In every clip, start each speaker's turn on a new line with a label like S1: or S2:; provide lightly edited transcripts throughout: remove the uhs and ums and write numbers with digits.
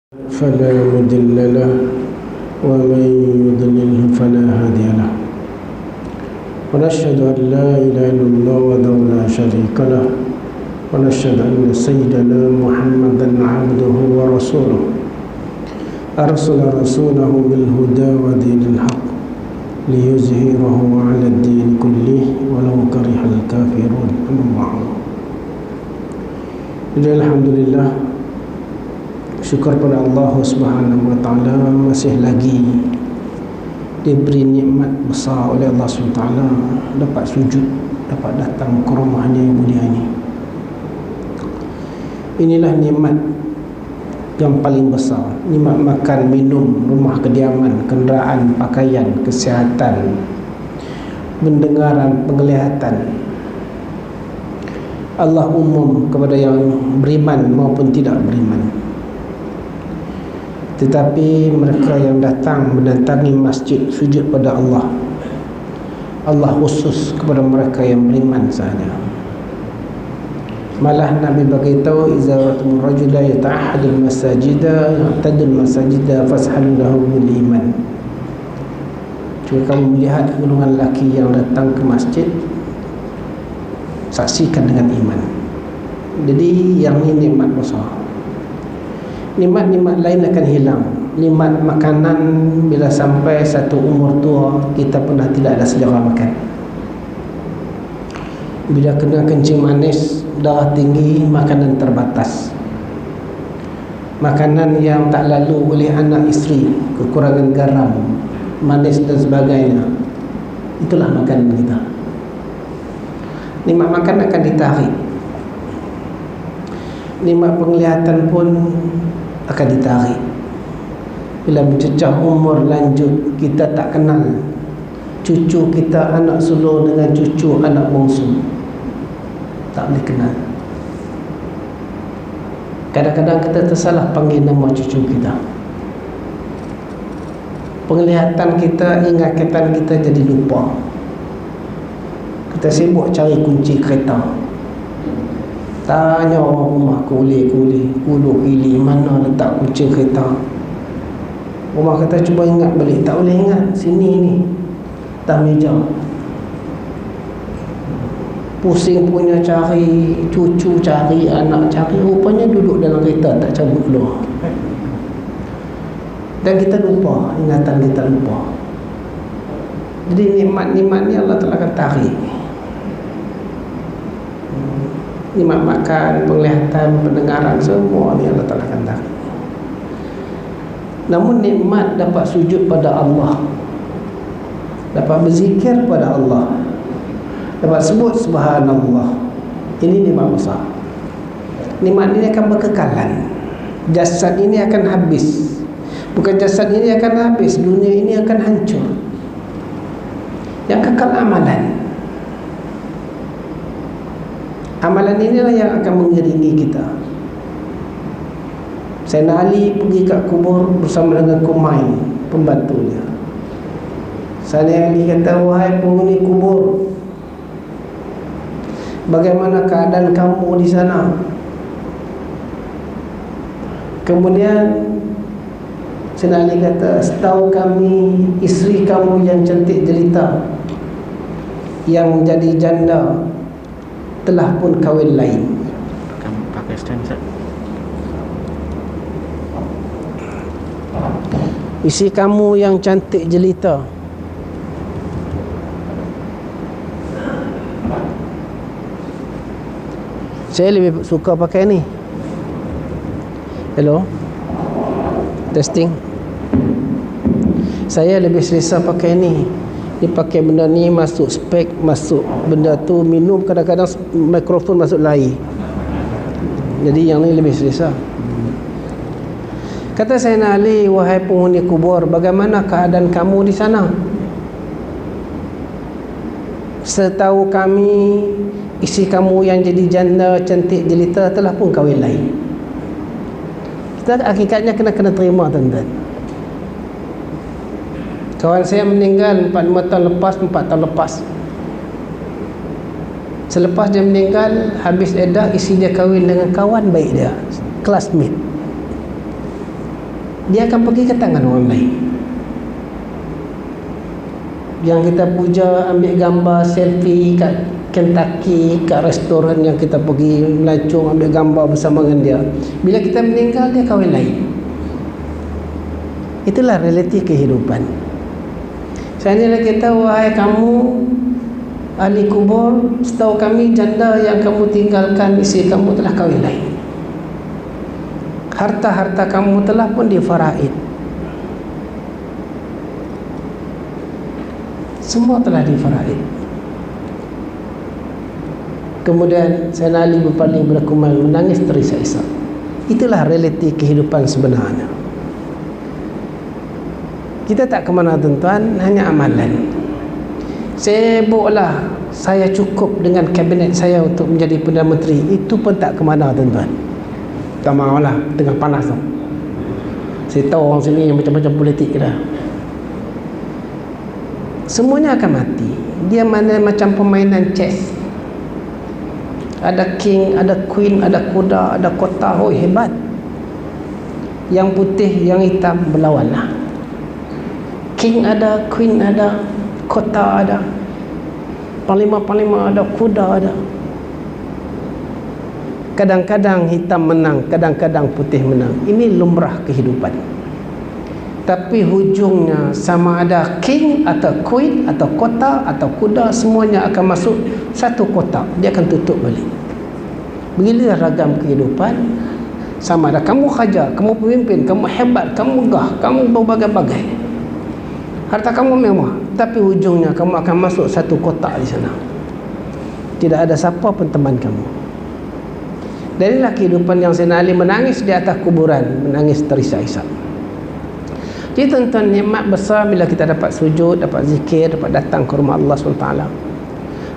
S1: فلا مضل له ومن يضلله فلا هادي له ونشهد أن لا إله إلا الله وحده لا شريك له ونشهد أن سيدنا محمدا عبده ورسوله أرسل رسوله بالهدى ودين الحق ليظهره على الدين كله ولو كره الكافرون. أما بعد. Alhamdulillah, syukur pada Allah Subhanahu wa taala masih lagi diberi nikmat besar oleh Allah Subhanahu wa taala dapat sujud, dapat datang ke rumahnya yang mulia ini. Inilah nikmat yang paling besar, nikmat makan, minum, rumah kediaman, kenderaan, pakaian, kesihatan, pendengaran, penglihatan. Allah umum kepada yang beriman maupun tidak beriman. Tetapi mereka yang datang mendatangi masjid sujud pada Allah, Allah khusus kepada mereka yang beriman sahaja. Malah Nabi beritahu, "Idza ra'aytum rajulan yata'ahhadul masajida ya'tadul masajida fashalu lahu bil iman." Jika kamu melihat golongan lelaki yang datang ke masjid, saksikan dengan iman. Jadi yang ini nikmat besar. Nikmat-nikmat lain akan hilang. Nikmat makanan, bila sampai satu umur tua, kita pernah tidak ada selera makan. Bila kena kencing manis, darah tinggi, makanan terbatas. Makanan yang tak lalu oleh anak isteri, kekurangan garam, manis dan sebagainya. Itulah makanan kita. Nikmat makan akan ditarik. Nikmat penglihatan pun akan ditarik. Bila mencecah umur lanjut, kita tak kenal cucu kita, anak sulung dengan cucu anak bongsu. Tak boleh kenal. Kadang-kadang kita tersalah panggil nama cucu kita. Penglihatan kita, ingatan kita jadi lupa. Kita sibuk cari kunci kereta, tanya orang rumah kuli-kuli, kulu-kili, mana letak kunci kereta. Rumah kata cuba ingat balik, tak boleh ingat. Sini ni, atas meja. Pusing punya cari cucu, cari anak, cari. Rupanya duduk dalam kereta, tak cabut keluar. Dan kita lupa, ingatan kita lupa. Jadi nikmat-nikmat ni Allah telah akan tarik. Nikmat makan, penglihatan, pendengaran, semua ni Allah Ta'ala akan tarik. Namun nikmat dapat sujud pada Allah, dapat berzikir pada Allah, dapat sebut subhanallah. Ini nikmat besar. Nikmat ini akan berkekalan. Jasad ini akan habis. Bukan jasad ini akan habis, dunia ini akan hancur. Yang kekal amalan. Amalan inilah yang akan mengiringi kita. Sayyidina Ali pergi kat kubur bersama dengan Kumai, pembantunya. Sayyidina Ali kata, "Wahai penghuni kubur, bagaimana keadaan kamu di sana?" Kemudian Sayyidina Ali kata, "Setahu kami, isteri kamu yang cantik jelita, yang jadi janda, telah pun kahwin lain."
S2: Kamu pakai stand set.
S1: Isteri kamu yang cantik jelita, saya lebih suka pakai ni. Hello, testing. Saya lebih selesa pakai ni. Dia pakai benda ni, masuk spek, masuk benda tu, minum, kadang-kadang mikrofon masuk lain. Jadi yang ni lebih selesa. Kata Sayyidina Ali, "Wahai penghuni kubur, bagaimana keadaan kamu di sana? Setahu kami, isteri kamu yang jadi janda cantik jelita telah pun kahwin lain." Kita hakikatnya kena terima, tuan-tuan. Kawan saya meninggal 4-5 tahun lepas, 4 tahun lepas. Selepas dia meninggal, habis edah, isteri dia kahwin dengan kawan baik dia, classmate. dia akan pergi ke tangan orang lain. Yang kita puja, ambil gambar selfie kat Kentucky, kat restoran yang kita pergi melancong, ambil gambar bersama dengan dia. Bila kita meninggal, dia kahwin lain. Itulah realiti kehidupan. Saya lagi tahu, wahai kamu ahli kubur, setahu kami janda yang kamu tinggalkan isteri kamu telah kahwin lain. Harta-harta kamu telah pun difaraid. Semua telah difaraid. Kemudian Sayyidina Ali berpaling berkumandang, menangis terisak-isak. Itulah realiti kehidupan sebenarnya. Kita tak ke mana tuan-tuan, hanya amalan. Sibuklah saya cukup dengan kabinet saya untuk menjadi Perdana Menteri. Itu pun tak ke mana tuan-tuan. Tak mahulah, tengah panas tu. Saya tahu orang sini yang macam-macam politik dah. Semuanya akan mati. Dia mana macam permainan chess. Ada king, ada queen, ada kuda, ada kota. Oh, hebat. Yang putih, yang hitam berlawanlah. King ada, queen ada, kota ada, panglima-panglima ada, kuda ada. Kadang-kadang hitam menang, kadang-kadang putih menang. Ini lumrah kehidupan. Tapi hujungnya sama ada king atau queen atau kota atau kuda, semuanya akan masuk satu kotak. Dia akan tutup balik. Beginilah ragam kehidupan. Sama ada kamu khaja, kamu pemimpin, kamu hebat, kamu megah, kamu berbagai-bagai. Harta kamu mewah, tapi hujungnya kamu akan masuk satu kotak di sana. Tidak ada siapa pun teman kamu. Dan inilah kehidupan yang Sayyidina Ali menangis di atas kuburan, menangis terisak-isak. Jadi tuan-tuan, nikmat besar bila kita dapat sujud, dapat zikir, dapat datang ke rumah Allah SWT.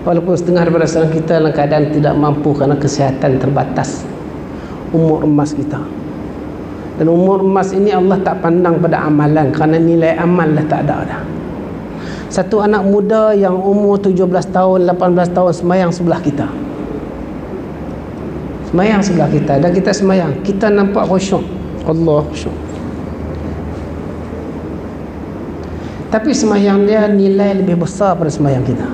S1: Walaupun setengah daripada seorang kita dalam keadaan tidak mampu kerana kesihatan terbatas, umur emas kita. Dan umur emas ini Allah tak pandang pada amalan, kerana nilai amal dah tak ada dah. Satu anak muda yang umur 17 tahun, 18 tahun semayang sebelah kita. Semayang sebelah kita. Dan kita semayang, kita nampak khusyuk. Allah khusyuk. Tapi semayang dia nilai lebih besar pada semayang kita,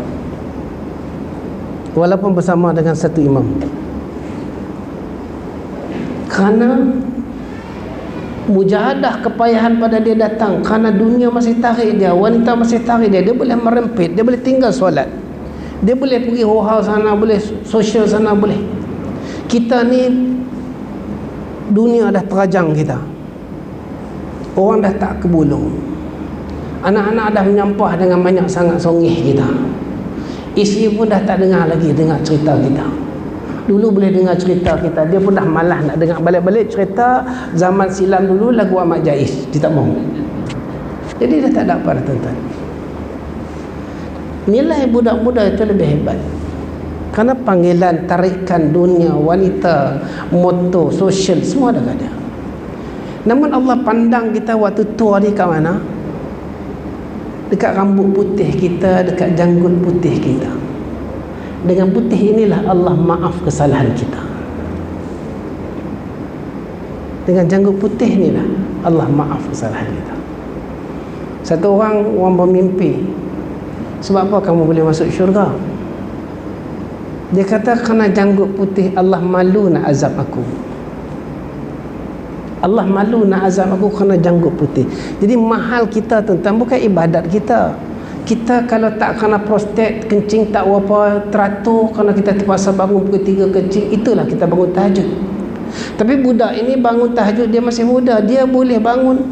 S1: walaupun bersama dengan satu imam. Kerana mujahadah, kepayahan pada dia datang. Kerana dunia masih tarik dia, wanita masih tarik dia. Dia boleh merempit, dia boleh tinggal solat, dia boleh pergi hohau sana, boleh sosial sana, boleh. Kita ni dunia dah terajang kita. Orang dah tak kebulung. Anak-anak dah menyampah dengan banyak sangat songih kita. Isteri pun dah tak dengar lagi dengar cerita kita. Dulu boleh dengar cerita kita, dia pun dah malas nak dengar balik-balik cerita zaman silam dulu, lagu Ahmad Jais. Dia tak mahu. Jadi dah tak ada apa dah tuan-tuan. Nilai budak-budak itu lebih hebat. Kerana panggilan, tarikan dunia, wanita, moto, sosial, semua dah ada. Namun Allah pandang kita waktu tua ni kat mana? Dekat rambut putih kita, dekat janggut putih kita. Dengan putih inilah Allah maaf kesalahan kita. Dengan janggut putih inilah Allah maaf kesalahan kita. Satu orang bermimpi, sebab apa kamu boleh masuk syurga? Dia kata, kerana janggut putih Allah malu nak azab aku. Allah malu nak azab aku kerana janggut putih. Jadi mahal kita tuan-tuan, bukan ibadat kita. Kita kalau tak kerana prostat, kencing tak berapa teratur, kerana kita terpaksa bangun pukul 3 kencing, itulah kita bangun tahajud. Tapi budak ini bangun tahajud, dia masih muda, dia boleh bangun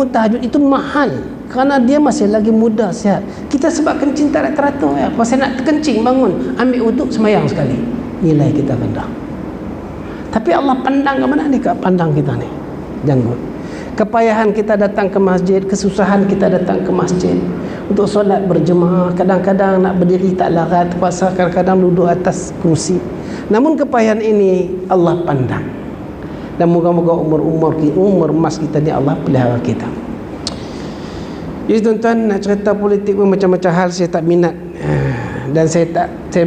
S1: tahajud, itu mahal. Kerana dia masih lagi muda, sihat. Kita sebab kencing tak ada teratur, ya. Pasal nak kencing bangun, ambil wuduk, semayang sekali. Nilai kita rendah. Tapi Allah pandang ke mana ni? Pandang kita ni janggut. Kepayahan kita datang ke masjid, kesusahan kita datang ke masjid untuk solat berjemaah. Kadang-kadang nak berdiri tak larat, terpaksa kadang-kadang duduk atas kursi. Namun kepayahan ini Allah pandang. Dan moga-moga umur emas kita ni Allah pelihara kita. Jadi tuan-tuan, nak cerita politik pun macam-macam hal saya tak minat. Dan saya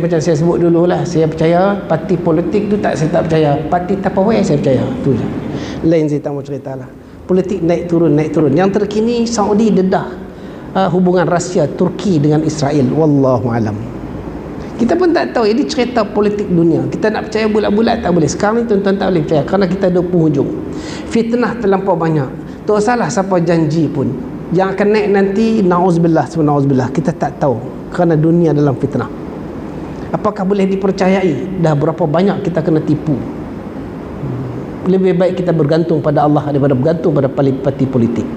S1: macam saya sebut dululah, saya percaya parti politik tu saya tak percaya. Parti Tupperware saya percaya. Tu je. Lain saya tak mau ceritalah. politik naik turun. Yang terkini Saudi dedah hubungan Rusia Turki dengan Israel, wallahu alam. Kita pun tak tahu, ini cerita politik dunia. Kita nak percaya bulat-bulat tak boleh. Sekarang ni tuan-tuan tak boleh percaya kerana kita ada penghujung. Fitnah terlampau banyak. Tak salah siapa janji pun, yang akan naik nanti na'uzubillah, kita tak tahu kerana dunia dalam fitnah. Apakah boleh dipercayai? Dah berapa banyak kita kena tipu. Lebih baik kita bergantung pada Allah daripada bergantung pada parti politik.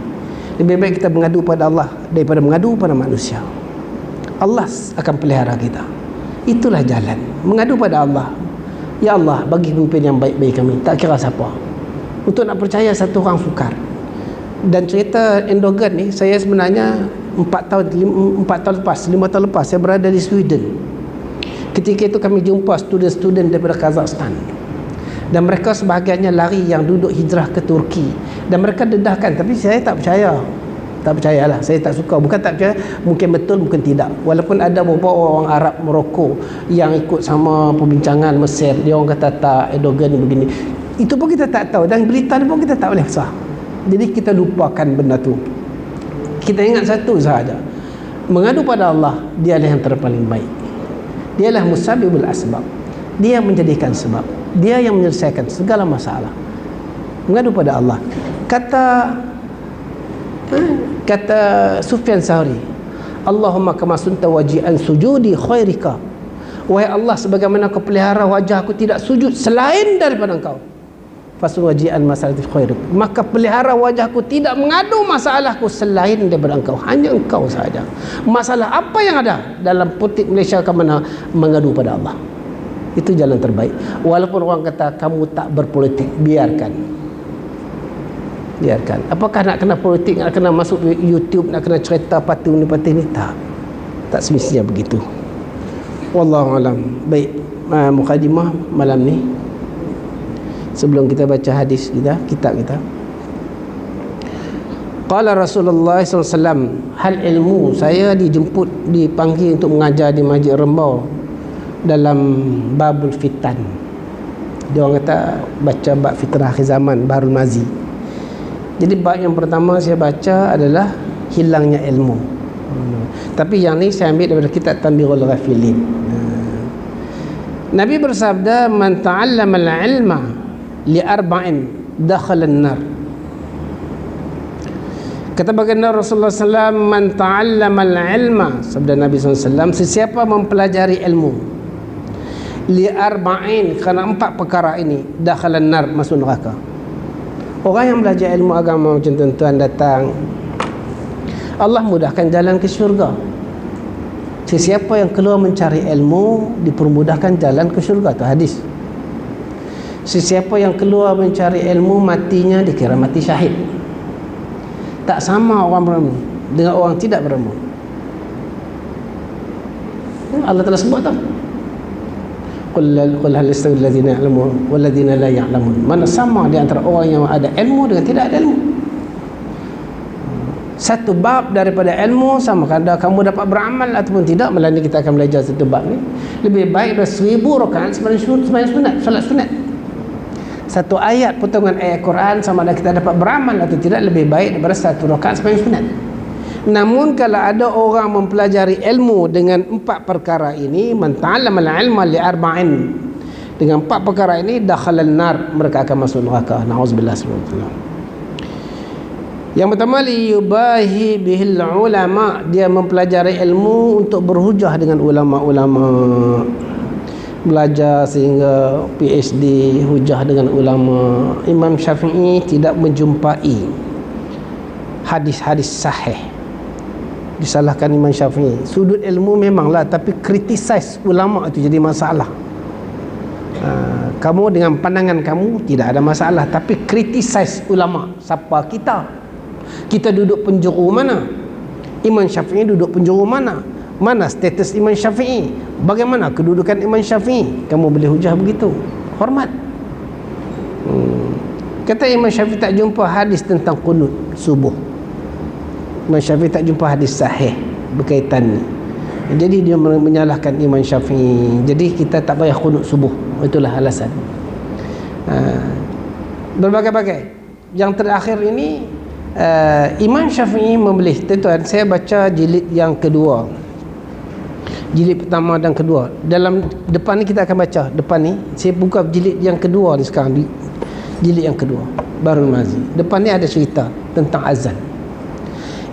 S1: Lebih baik kita mengadu pada Allah daripada mengadu pada manusia. Allah akan pelihara kita. Itulah jalan, mengadu pada Allah. Ya Allah, bagi pemimpin yang baik bagi kami, tak kira siapa. Untuk nak percaya satu orang fukar. Dan cerita Erdogan ni, saya sebenarnya 5 tahun lepas saya berada di Sweden. Ketika itu kami jumpa student-student daripada Kazakhstan, dan mereka sebahagiannya lari yang duduk hijrah ke Turki, dan mereka dedahkan. Tapi saya tak percayalah, saya tak suka. Bukan tak percaya, mungkin betul, mungkin tidak. Walaupun ada beberapa orang Arab Morocco yang ikut sama perbincangan Mesir, dia orang kata tak, Erdogan ni begini. Itu pun kita tak tahu, dan berita ni pun kita tak boleh sah. Jadi kita lupakan benda tu. Kita ingat satu sahaja, mengadu pada Allah, dialah yang terpaling baik. Dialah musabibul asbab. Dia yang menjadikan sebab, dia yang menyelesaikan segala masalah. Mengadu pada Allah. Kata Sufyan Sahri, Allahumma kama sunta waji'an sujudi khairika. Wahai Allah, sebagaimana kau pelihara wajah aku tidak sujud selain daripada engkau, fasul waji'an masalati khairik, maka pelihara wajahku tidak mengadu masalahku selain daripada engkau. Hanya engkau sahaja. Masalah apa yang ada dalam politik Malaysia, ke mana mengadu pada Allah. Itu jalan terbaik. Walaupun orang kata kamu tak berpolitik, biarkan. Apakah nak kena politik, nak kena masuk YouTube, nak kena cerita parti ni parti ni? Tak semestinya begitu. Wallahu alam. Baik, mukadimah malam ni, sebelum kita baca hadis kita, kitab kita. Qala Rasulullah SAW, hal ilmu, saya dipanggil untuk mengajar di Masjid Rembau dalam babul fitan. Dia orang kata baca bab fitnah akhir zaman, Baharul Mazi. Jadi bab yang pertama saya baca adalah hilangnya ilmu. Tapi yang ni saya ambil daripada kitab Tanbihul Ghafilin. Nabi bersabda, man ta'allama al-ilma li arba'in dakhala an-nar. Kata baginda Rasulullah SAW, man ta'allama al-ilma, sabda Nabi SAW, sesiapa mempelajari ilmu li arba'in, kerana 4 perkara ini, dakhala an-nar, masuk neraka. Orang yang belajar ilmu agama macam tuan-tuan datang, Allah mudahkan jalan ke syurga. Sesiapa yang keluar mencari ilmu, dipermudahkan jalan ke syurga. Itu hadis. Sesiapa yang keluar mencari ilmu, matinya dikira mati syahid. Tak sama orang berilmu dengan orang tidak berilmu. Allah telah sebut tak? Qul hal yastawi alladhina ya'lamun wal ladzina la ya'lamun. Mana sama di antara orang yang ada ilmu dengan tidak ada ilmu? Satu bab daripada ilmu, sama ada kamu dapat beramal ataupun tidak. Malam ni kita akan belajar satu bab ni. Lebih baik dari 1000 rakaat sembahyang sunat, solat sunat. Satu ayat, potongan ayat Quran, sama ada kita dapat beramal atau tidak, lebih baik daripada 1 rakaat sembahyang sunat. Namun kalau ada orang mempelajari ilmu dengan 4 perkara ini, man ta'allama al-ilma li arba'in, dengan 4 perkara ini, dakhala an-nar, mereka akan masuk neraka. Na'udzubillah. Yang pertama, liyubahi bihil ulama, dia mempelajari ilmu untuk berhujah dengan ulama-ulama. Belajar sehingga PhD, hujah dengan ulama. Imam Syafi'i tidak menjumpai hadis-hadis sahih. Disalahkan Imam Syafi'i. Sudut ilmu memanglah, tapi criticize ulama itu jadi masalah. Kamu dengan pandangan kamu tidak ada masalah, tapi criticize ulama. Siapa kita? Kita duduk penjuru mana? Imam Syafi'i duduk penjuru mana? Mana status Imam Syafi'i? Bagaimana kedudukan Imam Syafi'i? Kamu boleh hujah begitu? Hormat. Kata Imam Syafi'i tak jumpa hadis tentang qunut subuh. Imam Syafi'i tak jumpa hadis sahih berkaitan ni. Jadi dia menyalahkan Imam Syafi'i. Jadi kita tak payah qunut subuh. Itulah alasan. Berbagai-bagai. yang terakhir ini, Imam Syafi'i membeli. Tuan-tuan, saya baca jilid yang kedua, jilid pertama dan kedua. Dalam depan ni kita akan baca. Depan ni saya buka jilid yang kedua ni sekarang, jilid yang kedua Bahrul Mazi. Depan ni ada cerita tentang azan.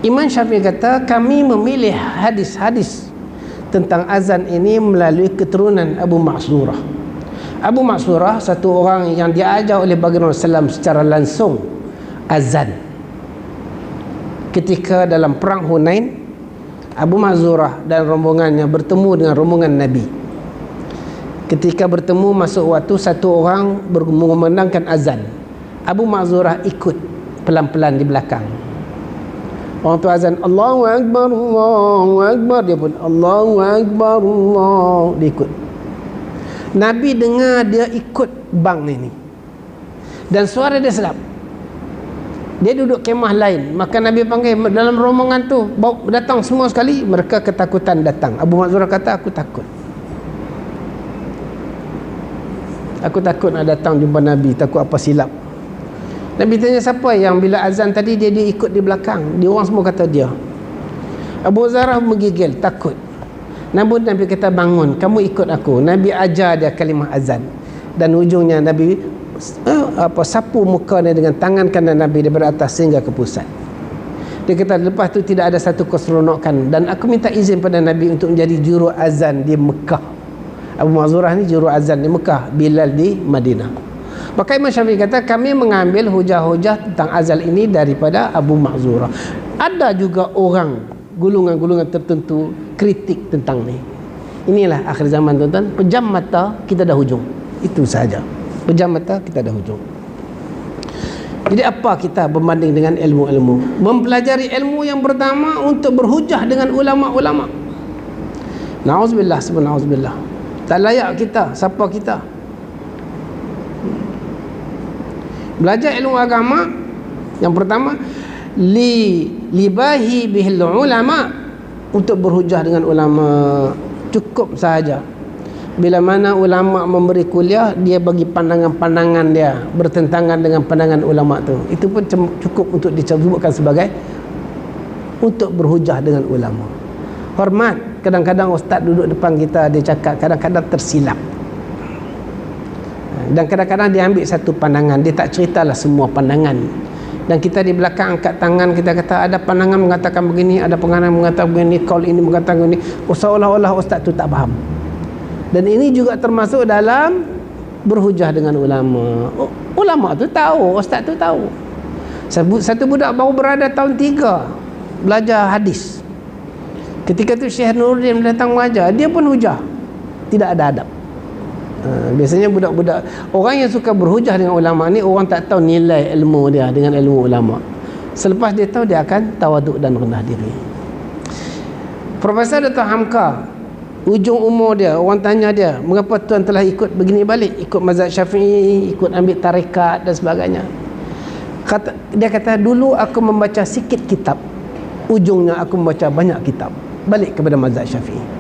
S1: Imam Syafi'i kata, kami memilih hadis-hadis tentang azan ini melalui keturunan Abu Ma'zurah. Abu Ma'zurah satu orang yang diajar oleh baginda Rasulullah secara langsung azan. Ketika dalam perang Hunain, Abu Ma'zurah dan rombongannya bertemu dengan rombongan Nabi. Ketika bertemu masuk waktu, satu orang mengumandangkan azan. Abu Ma'zurah ikut pelan-pelan di belakang. Orang tu azan, Allahu Akbar, Allahu Akbar. Dia pun Allahu Akbar, Allah. Dia ikut. Nabi dengar dia ikut bang ni. Dan suara dia sedap. Dia duduk kemah lain. Maka Nabi panggil dalam rombongan tu, datang semua sekali. Mereka ketakutan datang. Abu Ma'zurah kata, aku takut. Aku takut nak datang jumpa Nabi. Takut apa silap. Nabi tanya, siapa yang bila azan tadi dia ikut di belakang? Dia orang semua kata dia. Abu Zarah menggigil, takut. Namun Nabi kata, bangun, kamu ikut aku. Nabi ajar dia kalimah azan. Dan ujungnya Nabi sapu muka dia dengan tangan kanan Nabi daripada atas sehingga ke pusat. Dia kata, lepas tu tidak ada satu keseronokan. Dan aku minta izin pada Nabi untuk menjadi juru azan di Mekah. Abu Ma'zurah ni juru azan di Mekah, Bilal di Madinah. Maka Imam Syafi'i kata, kami mengambil hujah-hujah tentang azan ini daripada Abu Ma'zurah. Ada juga orang, gulungan-gulungan tertentu kritik tentang ni. Inilah akhir zaman, tuan-tuan. Pejam mata, kita dah hujung. Itu saja. Pejam mata, kita dah hujung. Jadi apa kita berbanding dengan ilmu-ilmu? Mempelajari ilmu yang pertama untuk berhujah dengan ulama-ulama. Na'udzubillah, subhanallah. Tak layak kita. Siapa kita? Belajar ilmu agama yang pertama, libahi bihil ulama, untuk berhujah dengan ulama. Cukup sahaja. Bila mana ulama memberi kuliah, dia bagi pandangan-pandangan dia bertentangan dengan pandangan ulama tu, itu pun cukup untuk disebutkan sebagai untuk berhujah dengan ulama. Hormat. Kadang-kadang ustaz duduk depan kita, dia cakap, kadang-kadang tersilap. Dan kadang-kadang dia ambil satu pandangan, dia tak ceritalah semua pandangan. Dan kita di belakang angkat tangan, kita kata ada pandangan mengatakan begini, ada pandangan mengatakan begini, kaul ini mengatakan begini. Seolah-olah ustaz tu tak faham. Dan ini juga termasuk dalam berhujah dengan ulama. Ulama tu tahu, ustaz tu tahu. Satu budak baru berada tahun 3 belajar hadis. Ketika tu Syekh Nuruddin datang mengajar, dia pun hujah. Tidak ada adab. Biasanya budak-budak, orang yang suka berhujah dengan ulama ni, orang tak tahu nilai ilmu dia dengan ilmu ulama. Selepas dia tahu, dia akan tawaduk dan rendah diri. Profesor Dr. Hamka, ujung umur dia, orang tanya dia, mengapa tuan telah ikut begini balik, ikut mazhab Syafi'i, ikut ambil tarekat dan sebagainya. Dia kata, dulu aku membaca sikit kitab, ujungnya aku membaca banyak kitab, balik kepada mazhab Syafi'i.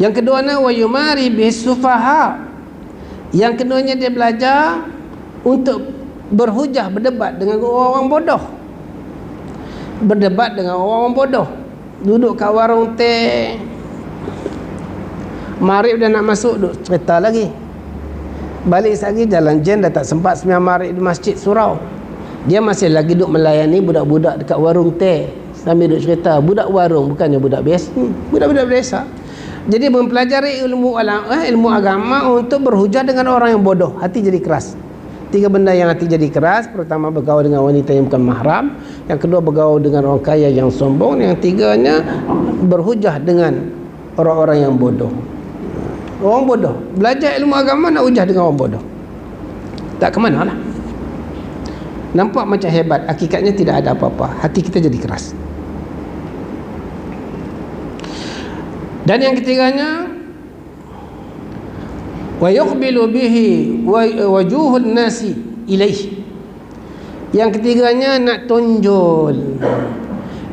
S1: Yang keduanya, wa yumari bisufaha. Yang keduanya, dia belajar untuk berhujah, berdebat dengan orang bodoh. Berdebat dengan orang bodoh. Duduk kat warung teh, maghrib dah nak masuk, duduk cerita lagi. Balik lagi jalan jen, dah tak sempat sembahyang maghrib di masjid surau. Dia masih lagi duduk melayani budak-budak dekat warung teh sambil duduk cerita. Budak warung, bukannya budak biasa. Budak-budak biasa. Jadi mempelajari ilmu agama untuk berhujah dengan orang yang bodoh. Hati jadi keras. 3 benda yang hati jadi keras. Pertama, bergaul dengan wanita yang bukan mahram. Yang kedua, bergaul dengan orang kaya yang sombong. Yang tiganya, berhujah dengan orang-orang yang bodoh. Orang bodoh. Belajar ilmu agama nak hujah dengan orang bodoh. Tak ke mana lah. Nampak macam hebat. Hakikatnya tidak ada apa-apa. Hati kita jadi keras. Dan yang ketiganya, wa yuqbilu bihi wajuhun nasi ilaih. Yang ketiganya, nak tunjul,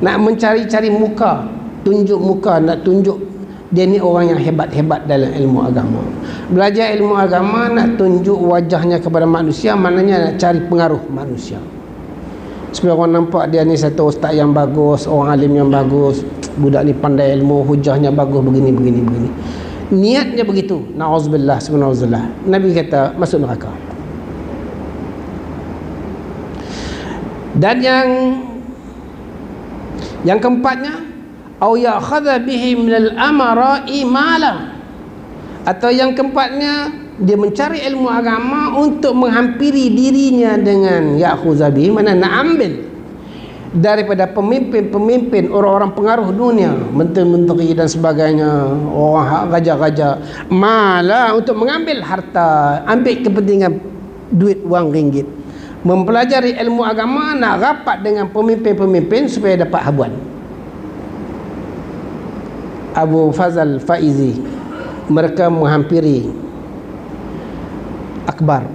S1: nak mencari-cari muka, tunjuk muka, nak tunjuk Dia ni orang yang hebat-hebat dalam ilmu agama. Belajar ilmu agama nak tunjuk wajahnya kepada manusia, maknanya nak cari pengaruh manusia, supaya orang nampak dia ni satu ustaz yang bagus, orang alim yang bagus, budak ni pandai ilmu, hujahnya bagus, begini. Niatnya begitu. Na'udzubillah, subhanallah. Nabi kata masuk neraka. Dan yang keempatnya, au ya'khadha bihi minal amara'i mala, atau yang keempatnya dia mencari ilmu agama untuk menghampiri dirinya dengan ya'khudha bihi, mana nak ambil daripada pemimpin-pemimpin, orang-orang pengaruh dunia, menteri-menteri dan sebagainya, orang raja-raja, mala, untuk mengambil harta, ambil kepentingan duit wang ringgit. Mempelajari ilmu agama nak rapat dengan pemimpin-pemimpin supaya dapat habuan. Abu Fazal Faizi, mereka menghampiri Akbar.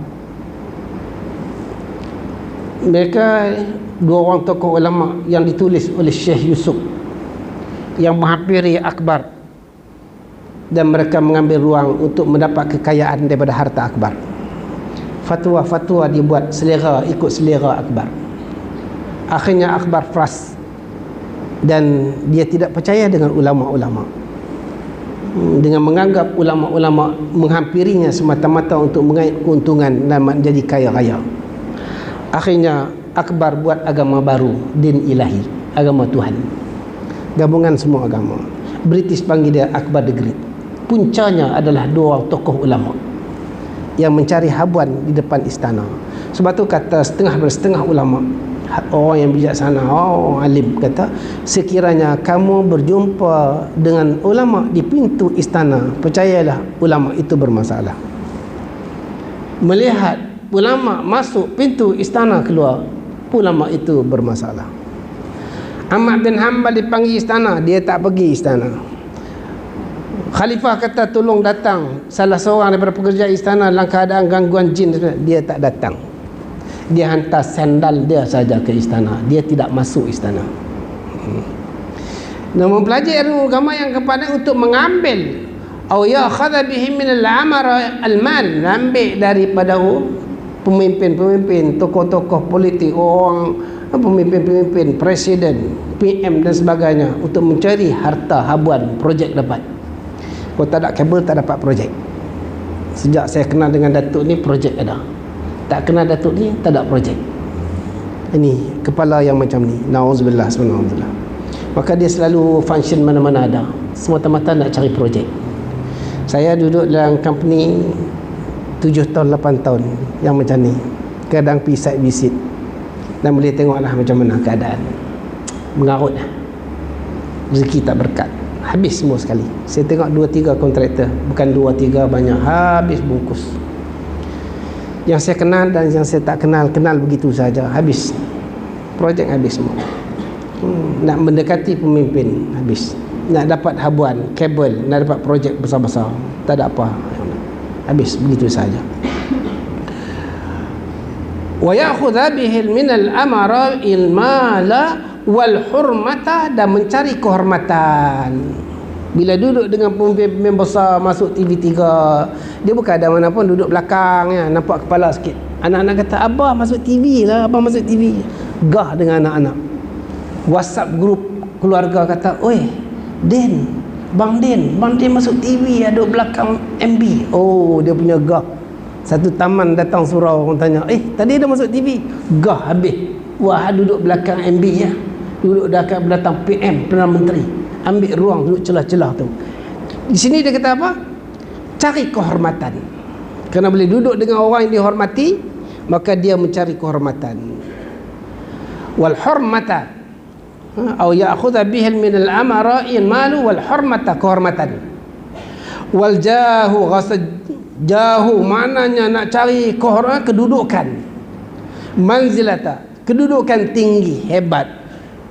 S1: Mereka dua orang tokoh ulama yang ditulis oleh Syekh Yusuf yang menghampiri Akbar, dan mereka mengambil ruang untuk mendapat kekayaan daripada harta Akbar. Fatwa-fatwa dibuat ikut selera Akbar. Akhirnya Akbar frust dan dia tidak percaya dengan ulama-ulama, dengan menganggap ulama-ulama menghampirinya semata-mata untuk mengait keuntungan dan menjadi kaya raya. Akhirnya Akbar buat agama baru, din ilahi, agama Tuhan, gabungan semua agama. British panggil dia Akbar the Great. Puncanya adalah dua orang tokoh ulama yang mencari habuan di depan istana. Sebab tu kata setengah ulama, orang yang bijaksana, orang alim, kata sekiranya kamu berjumpa dengan ulama di pintu istana, percayalah ulama itu bermasalah. Melihat ulama masuk pintu istana keluar, ulama itu bermasalah. Ahmad bin Hanbal dipanggil istana, dia tak pergi istana. Khalifah kata tolong datang salah seorang daripada pekerja istana dalam keadaan gangguan jin, dia tak datang. Dia hantar sandal dia saja ke istana, dia tidak masuk istana. Dan mempelajari ilmu agama yang kepada untuk mengambil au ya'khadha bihi min al-amara al-mal, ambil daripada pemimpin-pemimpin, tokoh-tokoh politik, orang pemimpin-pemimpin, presiden, PM dan sebagainya, untuk mencari harta habuan, projek dapat. Kalau tak ada kabel tak dapat projek. Sejak saya kenal dengan Datuk ni, projek ada. Tak kenal Datuk ni, tak ada projek. Ini kepala yang macam ni, na'udzubillah, subhanallah. Maka dia selalu function mana-mana ada, semata-mata nak cari projek. Saya duduk dalam company 7 tahun 8 tahun yang macam ni, kadang pergi site visit dan boleh tengoklah macam mana keadaan. Mengarut, rezeki tak berkat, habis semua sekali. Saya tengok 2-3 kontraktor, bukan 2-3, banyak, habis bungkus. Yang saya kenal dan yang saya tak kenal, kenal begitu saja, habis. Projek habis semua. Nak mendekati pemimpin, habis. Nak dapat habuan, kabel, nak dapat projek besar-besar, tak ada apa, habis begitu saja. Wa ya'khudha bihi min al-amara il-mala wal hurmata, dan mencari kehormatan. Bila duduk dengan pemimpin besar, masuk TV3, dia bukan ada mana pun, duduk belakang ya, nampak kepala sikit. Anak-anak kata, abah masuk TV lah, abah masuk TV. Gah dengan anak-anak. WhatsApp grup keluarga kata, oi Den, Bang Den masuk TV, ada belakang MB. Oh, dia punya gah. Satu taman datang surau, orang tanya, tadi dia masuk TV. Gah habis. Wah, duduk belakang MB ya. Duduk dekat belakang PM, Perdana Menteri. Ambil ruang, duduk celah-celah tu. Di sini dia kata apa? Cari kehormatan. Kerana boleh duduk dengan orang yang dihormati, maka dia mencari kehormatan. Wal hurmata, au ya'khudha bihi min al-amara'i malu wal hurmata, kehormatan. Wal jahu, jahu maknanya nak cari kehormatan, kedudukan. Manzilata, kedudukan tinggi, hebat.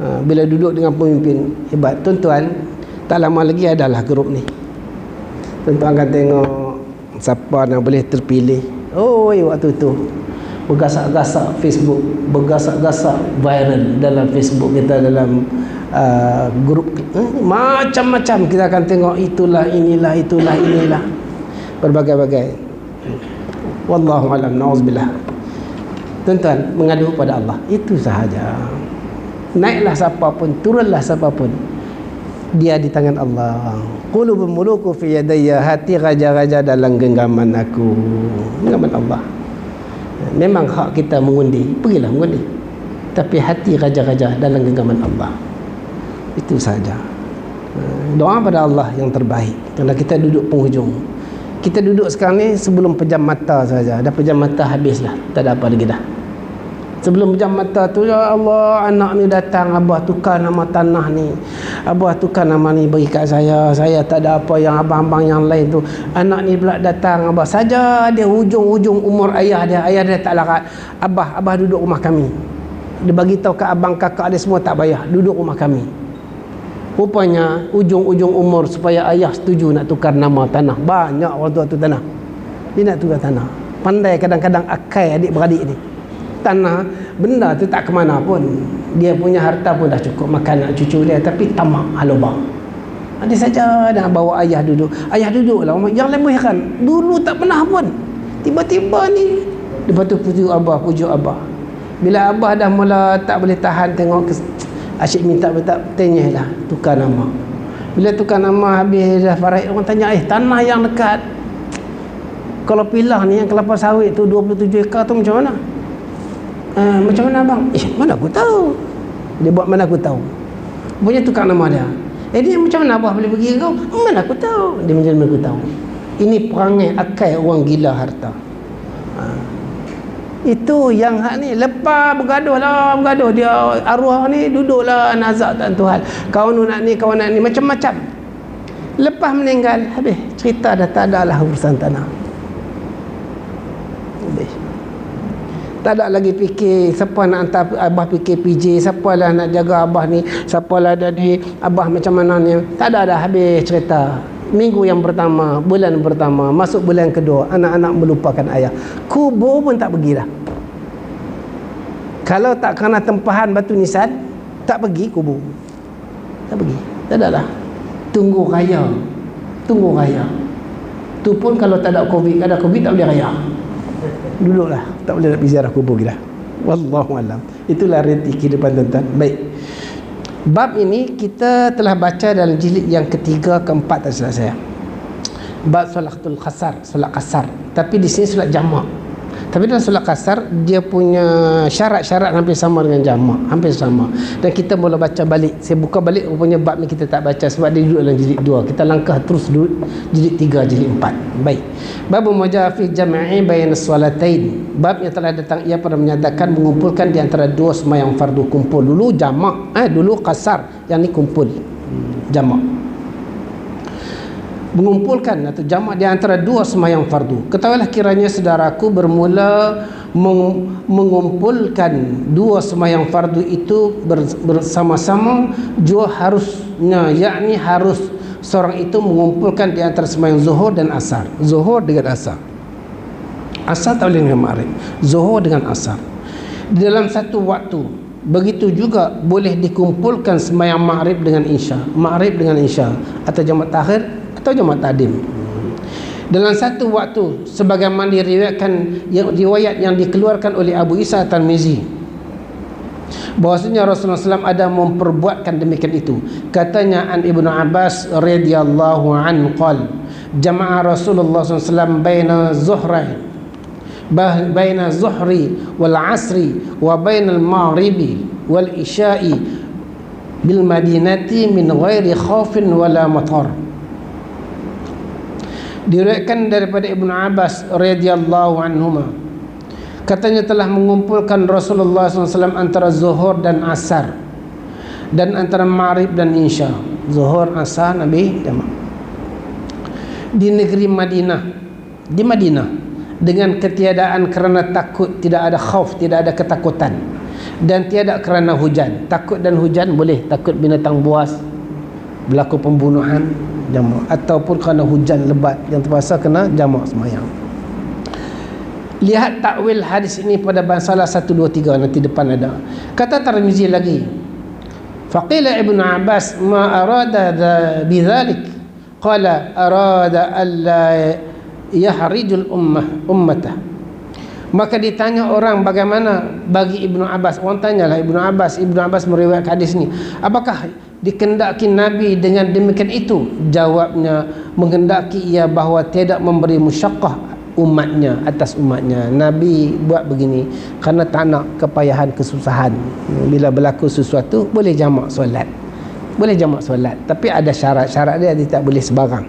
S1: Bila duduk dengan pemimpin hebat, tuan-tuan, tak lama lagi adalah grup ni. Tuan-tuan akan tengok siapa yang boleh terpilih. Oh, waktu tu bergasak-gasak Facebook, bergasak-gasak viral dalam Facebook kita, dalam grup, macam-macam kita akan tengok, itulah inilah berbagai-bagai. Wallahu alam, nauzubillah. Tuan-tuan, mengadu pada Allah, itu sahaja. Naiklah siapa pun, turunlah siapa pun, dia di tangan Allah. Qulubul muluku fi yadayya, hati raja-raja dalam genggaman aku. Genggaman Allah. Memang hak kita mengundi, pergilah mengundi, tapi hati raja-raja dalam genggaman Allah. Itu saja. Doa pada Allah yang terbaik. Kerana kita duduk penghujung. Kita duduk sekarang ni sebelum pejam mata saja. Dah pejam mata habislah, tak ada apa lagi dah. Sebelum pejam mata tu, ya Allah, anak ni datang, abah tukar nama tanah ni, abah tukar nama ni bagi kat saya tak ada apa yang abang-abang yang lain tu. Anak ni pula datang, abah saja dia hujung-hujung umur ayah dia tak larat. Abah duduk rumah kami. Dia bagi tahu ke abang kakak dia semua tak payah, duduk rumah kami. Rupanya ujung-ujung umur supaya ayah setuju nak tukar nama tanah. Banyak orang tua tu tanah, dia nak tukar tanah. Pandai kadang-kadang akai adik-beradik ni. Tanah, benda tu tak ke mana pun, dia punya harta pun dah cukup makan nak cucu dia, tapi tamak halubang. Dia saja nak bawa ayah duduk. Ayah duduklah. Yang lain heran, dulu tak pernah pun, tiba-tiba ni. Lepas tu pujuk abah. Bila abah dah mula tak boleh tahan tengok, asyik minta tenyeh lah, tukar nama. Bila tukar nama habis dah faraid, orang tanya, tanah yang dekat kalau pilah ni yang kelapa sawit tu 27 ekar tu macam mana? Macam mana bang? Mana aku tahu. Dia buat mana aku tahu. Punya tukar nama dia. Dia macam mana abah boleh pergi kau? Mana aku tahu. Dia macam mana aku tahu. Ini perangai akai orang gila harta. Itu yang hak ni, lepas bergaduh dia arwah ni duduklah nazak tak Tuhan, kau nak ni macam-macam. Lepas meninggal habis cerita, dah tak ada lah urusan tanah. Habis. Tak ada lagi fikir siapa nak hantar abah fikir PJ, siapalah nak jaga abah ni, siapalah jadi abah macam mana ni. Tak ada dah, habis cerita. Minggu yang pertama, bulan pertama, masuk bulan kedua, anak-anak melupakan ayah. Kubur pun tak pergi dah. Kalau tak kerana tempahan batu nisan, tak pergi kubur. Tak pergi. Tak ada dah. Tunggu raya. Tu pun kalau tak ada Covid, tak boleh raya. Duduklah, tak boleh nak pergi ziarah kubur kita. Wallahu alam. Itulah reti kehidupan tuan-tuan. Baik. Bab ini kita telah baca dalam jilid yang ketiga, keempat, tak silap saya. Bab solatul qasar, solat qasar. Tapi di sini solat jamak. Tapi dalam solat qasar dia punya syarat-syarat hampir sama dengan jamak, hampir sama. Dan kita mula baca balik. Saya buka balik, rupanya bab ni kita tak baca sebab dia duduk dalam jilid 2. Kita langkah terus duduk jilid 3, jilid 4. Baik. Bab majaa fi jam'i baina salatain. Bab yang telah datang ia pada menyatakan mengumpulkan di antara dua sembahyang fardu. Kumpul dulu jamak, dulu qasar, yang ni kumpul jamak. Mengumpulkan atau jamak di antara dua sembahyang fardu. Ketahuilah kiranya saudaraku, bermula mengumpulkan dua sembahyang fardu itu bersama-sama juga harusnya, yakni harus seorang itu mengumpulkan di antara sembahyang zuhur dan asar. Zuhur dengan asar. Asar tak boleh dengan maghrib. Zuhur dengan asar di dalam satu waktu. Begitu juga boleh dikumpulkan sembahyang maghrib dengan isya, maghrib dengan isya, atau jamak takhir atau jamak takdim dalam satu waktu, sebagaimana diriwayatkan riwayat yang dikeluarkan oleh Abu Isa At-Tirmizi bahwasanya Rasulullah SAW ada memperbuatkan demikian itu. Katanya an Ibnu Abbas radhiyallahu anhu qala jama'a Rasulullah SAW baina zuhri wal asri wa baina al maghribi wal isya'i bil madinati min ghairi khaufin wala matar. Diriwayatkan daripada Ibnu Abbas radhiyallahu anhuma, katanya telah mengumpulkan Rasulullah SAW antara zuhur dan asar, dan antara maghrib dan isya. Zuhur, asar, Nabi jamak di negeri Madinah, di Madinah, dengan ketiadaan kerana takut, tidak ada khauf, tidak ada ketakutan, dan tiada kerana hujan. Takut dan hujan boleh, takut binatang buas, berlaku pembunuhan, jamak, ataupun kerana hujan lebat yang terpaksa kena jamak sembahyang. Lihat takwil hadis ini pada salah 1, 2, 3 nanti depan ada. Kata Tirmizi lagi, faqila Ibnu Abbas ma arada bidzalik, qala arada alla yahrijul ummah. Maka ditanya orang bagaimana bagi Ibnu Abbas. Orang tanyalah Ibnu Abbas meriwayatkan hadis ini, apakah dikehendaki Nabi dengan demikian itu? Jawabnya, menghendaki ia bahawa tidak memberi musyaqqah umatnya atas umatnya. Nabi buat begini kerana tak nak kepayahan, kesusahan. Bila berlaku sesuatu boleh jamak solat, tapi ada syarat-syarat dia tak boleh sebarang.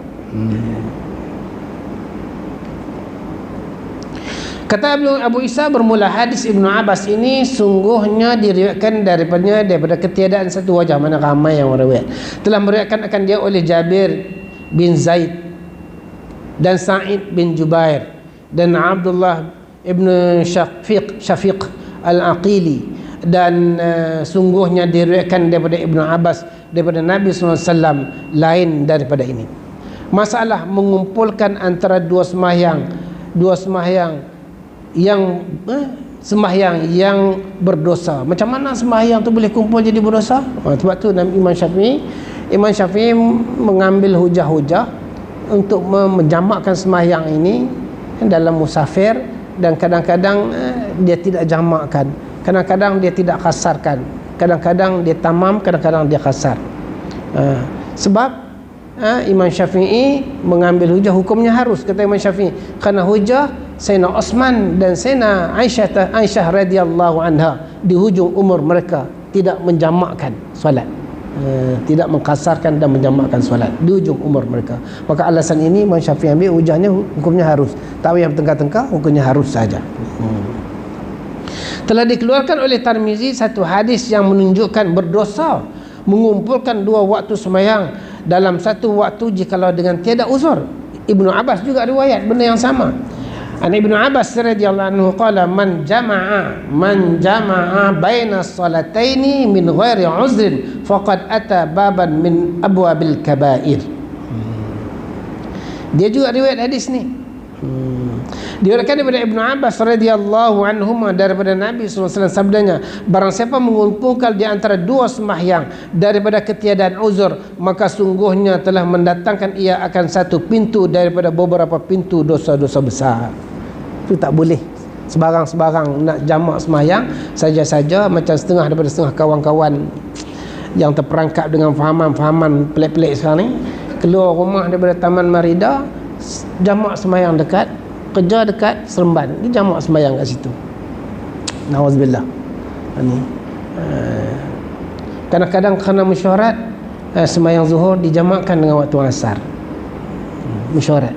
S1: Kata Abu Isa, bermula hadis Ibnu Abbas ini sungguhnya diriwayatkan daripada ketiadaan satu wajah, mana ramai yang meriwayat. Telah meriwayatkan akan dia oleh Jabir bin Zaid dan Sa'id bin Jubair dan Abdullah ibn Syafiq al-Aqili, dan sungguhnya diriwayatkan daripada Ibnu Abbas daripada Nabi SAW lain daripada ini. Masalah mengumpulkan antara dua sembahyang yang berdosa. Macam mana sembahyang tu boleh kumpul jadi berdosa? Sebab tu Imam Syafi'i mengambil hujah-hujah untuk menjamakkan sembahyang ini dalam musafir, dan kadang-kadang dia tidak jamakkan, kadang-kadang dia tidak kasarkan, kadang-kadang dia tamam, kadang-kadang dia kasar. Sebab Imam Syafi'i mengambil hujah, hukumnya harus, kata Imam Syafi'i, kerana hujah Sayyidina Osman dan Sayyidina Aisyah radhiyallahu anha di hujung umur mereka tidak menjamakkan solat, tidak mengkasarkan dan menjamakkan solat di hujung umur mereka. Maka alasan ini Imam Syafi'i ambil hujahnya, hukumnya harus, tak payah bertengkar-tengkar, hukumnya harus saja. Telah dikeluarkan oleh Tirmizi satu hadis yang menunjukkan berdosa mengumpulkan dua waktu sembahyang dalam satu waktu jikalau dengan tiada uzur. Ibnu Abbas juga riwayat benda yang sama. Ibnu Abbas radhiyallahu anhu qala man jama'a baina salataini min ghairi uzrin faqad ata baban min abwabil kabair. Dia juga riwayat hadis ni. Diriwayatkan daripada Ibnu Abbas radhiyallahu anhuma daripada Nabi SAW sabdanya, barang siapa mengumpulkan di antara dua sembahyang daripada ketiadaan uzur, maka sungguhnya telah mendatangkan ia akan satu pintu daripada beberapa pintu dosa-dosa besar. Itu tak boleh sebarang-sebarang nak jamak sembahyang saja-saja, macam setengah daripada setengah kawan-kawan yang terperangkap dengan fahaman-fahaman pelik-pelik sekarang ni, keluar rumah daripada Taman Marida, jamak sembahyang dekat, kerja dekat Seremban, dia jamak sembahyang kat situ. Nauzubillah. Kadang-kadang kerana mesyuarat, sembahyang zuhur dijamakkan dengan waktu asar. Mesyuarat.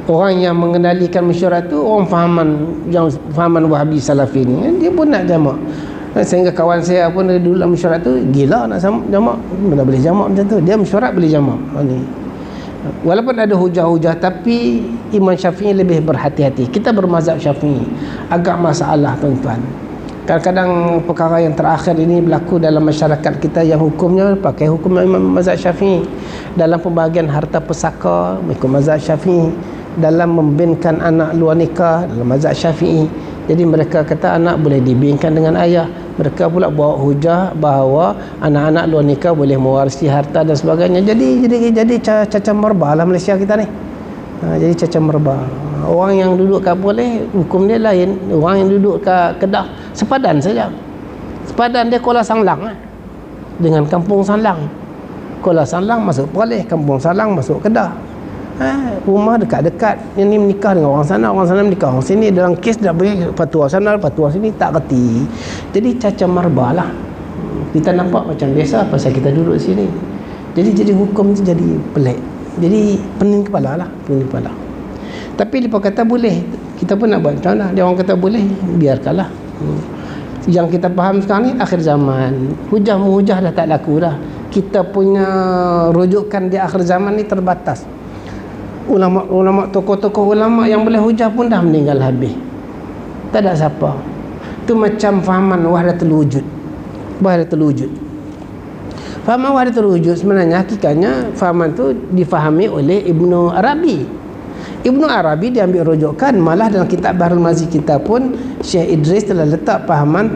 S1: Orang yang mengendalikan mesyuarat tu orang fahaman Wahabi Salafi ni, dia pun nak jamak. Sehingga kawan saya pun dulu dalam mesyuarat tu gila nak jamak, mana boleh jamak macam tu. Dia mesyuarat boleh jamak. Walaupun ada hujah-hujah, tapi Imam Syafi'i lebih berhati-hati. Kita bermazhab Syafi'i agak masalah, tuan-tuan. Kadang-kadang perkara yang terakhir ini berlaku dalam masyarakat kita yang hukumnya pakai hukum Imam mazhab Syafi'i. Dalam pembahagian harta pusaka mengikut mazhab Syafi'i, dalam membinkan anak luar nikah dalam mazhab Syafi'i. Jadi mereka kata anak boleh dibinkan dengan ayah. Mereka pula bawa hujah bahawa anak-anak luar nikah boleh mewarisi harta dan sebagainya. Jadi caca merbah lah Malaysia kita ni. Jadi caca merbah. Orang yang duduk kat boleh, hukum dia lain. Orang yang duduk kat Kedah sepadan saja. Sepadan dia Kuala Sanglang dengan Kampung Salang. Kuala Sanglang masuk boleh, Kampung Salang masuk Kedah. Rumah dekat-dekat. Yang ni menikah dengan orang sana menikah orang sini. Dalam kes dah bagi fatwa sana, fatwa sini, tak reti. Jadi caca merbah lah. Kita nampak macam biasa pasal kita duduk sini. Jadi hukum tu jadi pelik. Jadi pening kepala lah, pening kepala. Tapi dia kata boleh, kita pun nak buat macam mana? Dia orang kata boleh, biarkanlah. Yang kita faham sekarang ni akhir zaman, hujah-hujah dah tak laku dah. Kita punya rujukan di akhir zaman ni terbatas. Ulama, tokoh-tokoh ulama yang boleh hujah pun dah meninggal habis. Tak ada siapa. Itu macam fahaman wahdatul wujud. Fahaman wahdatul wujud sebenarnya hakikatnya fahaman tu difahami oleh Ibnu Arabi. Ibnu Arabi diambil rujukan, malah dalam kitab Bahrul Mazi kita pun Syekh Idris telah letak pahaman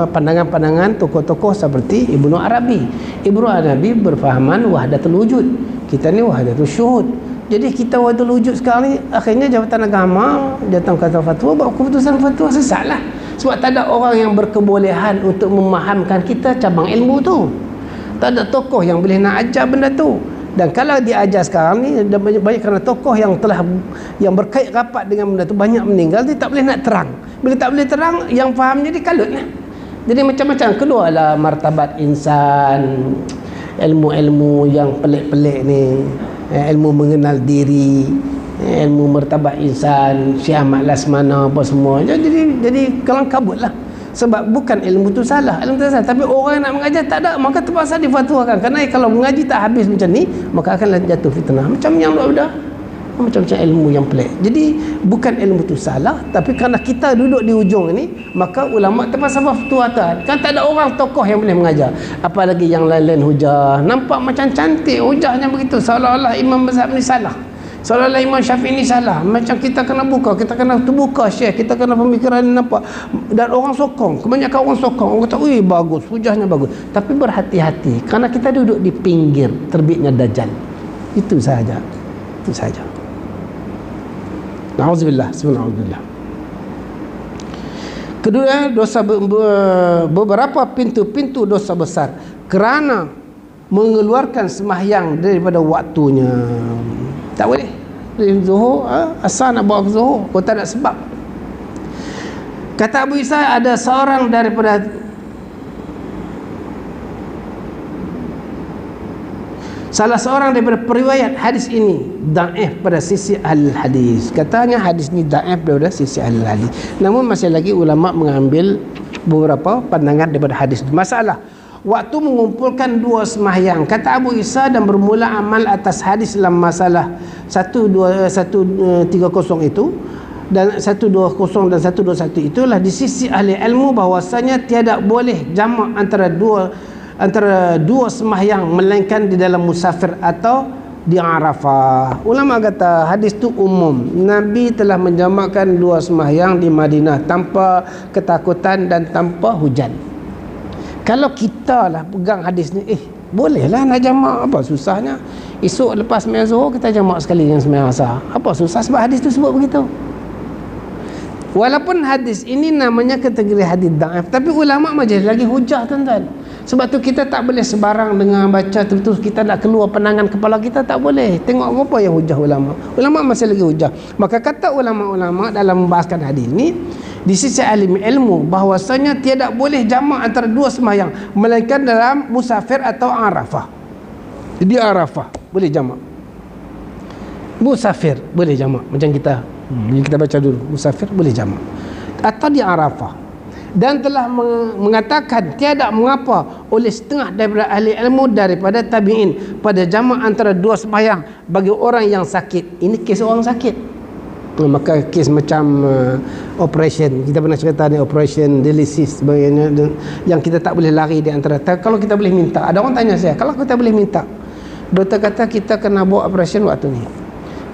S1: pandangan-pandangan tokoh-tokoh seperti Ibnu Arabi. Ibnu Arabi berfahaman wahdatul wujud, kita ni wahdatul syuhud. Jadi kita wahdatul wujud sekarang ni akhirnya Jabatan Agama datang kata fatwa, buat keputusan fatwa sesat lah. Sebab tak ada orang yang berkebolehan untuk memahamkan kita cabang ilmu tu. Tak ada tokoh yang boleh nak ajar benda tu. Dan kalau diajar sekarang ni banyak kerana tokoh yang berkait rapat dengan benda tu banyak meninggal, dia tak boleh nak terang. Bila tak boleh terang, yang faham jadi kalut lah. Jadi macam-macam keluarlah martabat insan, ilmu-ilmu yang pelik-pelik ni, ilmu mengenal diri, ilmu martabat insan, Syekh Ahmad Lasmana apa semua. Jadi kelang kabut lah. Sebab bukan ilmu tu salah, ilmu tu salah, tapi orang yang nak mengajar tak ada, maka terpaksa difatwakan. Kerana kalau mengaji tak habis macam ni, maka akan jatuh fitnah macam yang dah macam-macam ilmu yang pelik. Jadi bukan ilmu tu salah, tapi kerana kita duduk di ujung ni, maka ulama terpaksa berfatwa. Kan tak ada orang tokoh yang boleh mengajar, apalagi yang lain-lain hujah. Nampak macam cantik hujahnya begitu, seolah-olah imam mazhab ni salah, seolah-olah Imam Syafi'i ni salah. Macam kita kena buka, kita kena terbuka Syekh, kita kena pemikiran ni nampak. Dan orang sokong, kebanyakan orang sokong, orang kata, wih bagus, hujahnya bagus. Tapi berhati-hati, kerana kita duduk di pinggir terbitnya Dajjal. Itu sahaja. Itu sahaja. Na'udzubillah, subhanallah. Kedua, beberapa pintu-pintu dosa besar kerana mengeluarkan sembahyang daripada waktunya. Tak boleh. Zuhur, asal nak bawa ke zuhur, kau tak ada sebab. Kata Abu Isa, ada seorang daripada salah seorang daripada periwayat hadis ini dhaif pada sisi ahli hadis. Katanya hadis ni dhaif daripada sisi ahli hadis. Namun masih lagi ulama mengambil beberapa pandangan daripada hadis. Masalah waktu mengumpulkan dua sembahyang, kata Abu Isa, dan bermula amal atas hadis dalam masalah 130 itu dan 120 dan 121 itulah di sisi ahli ilmu bahwasanya tiada boleh jamak antara dua sembahyang melainkan di dalam musafir atau di Arafah. Ulama kata hadis tu umum. Nabi telah menjamakkan dua sembahyang di Madinah tanpa ketakutan dan tanpa hujan. Kalau kita lah pegang hadis ni, bolehlah nak jamak, apa susahnya? Esok lepas sembahyang zuhur kita jamak sekali dengan sembahyang asar. Apa susah? Sebab hadis tu sebut begitu. Walaupun hadis ini namanya kategori hadis dhaif, tapi ulama majlis lagi hujah, tuan-tuan. Sebab tu kita tak boleh sebarang dengan baca terus kita nak keluar pandangan kepala kita, tak boleh. Tengok apa yang hujah ulama. Ulama masih lagi hujah. Maka kata ulama-ulama dalam membahaskan hadis ini, di sisi alim ilmu bahwasanya tiada boleh jamak antara dua sembahyang melainkan dalam musafir atau Arafah. Di Arafah boleh jamak, musafir boleh jamak. Macam kita baca dulu, musafir boleh jamak, atau di Arafah. Dan telah mengatakan tiada mengapa oleh setengah daripada ahli ilmu daripada tabi'in pada jamak antara dua sembahyang bagi orang yang sakit. Ini kes orang sakit. Maka kes macam operation, kita pernah cerita ni, operation dialisis sebagainya, yang kita tak boleh lari di antara. Kalau kita boleh minta, ada orang tanya saya, kalau kita boleh minta, doktor kata kita kena buat operation waktu ni,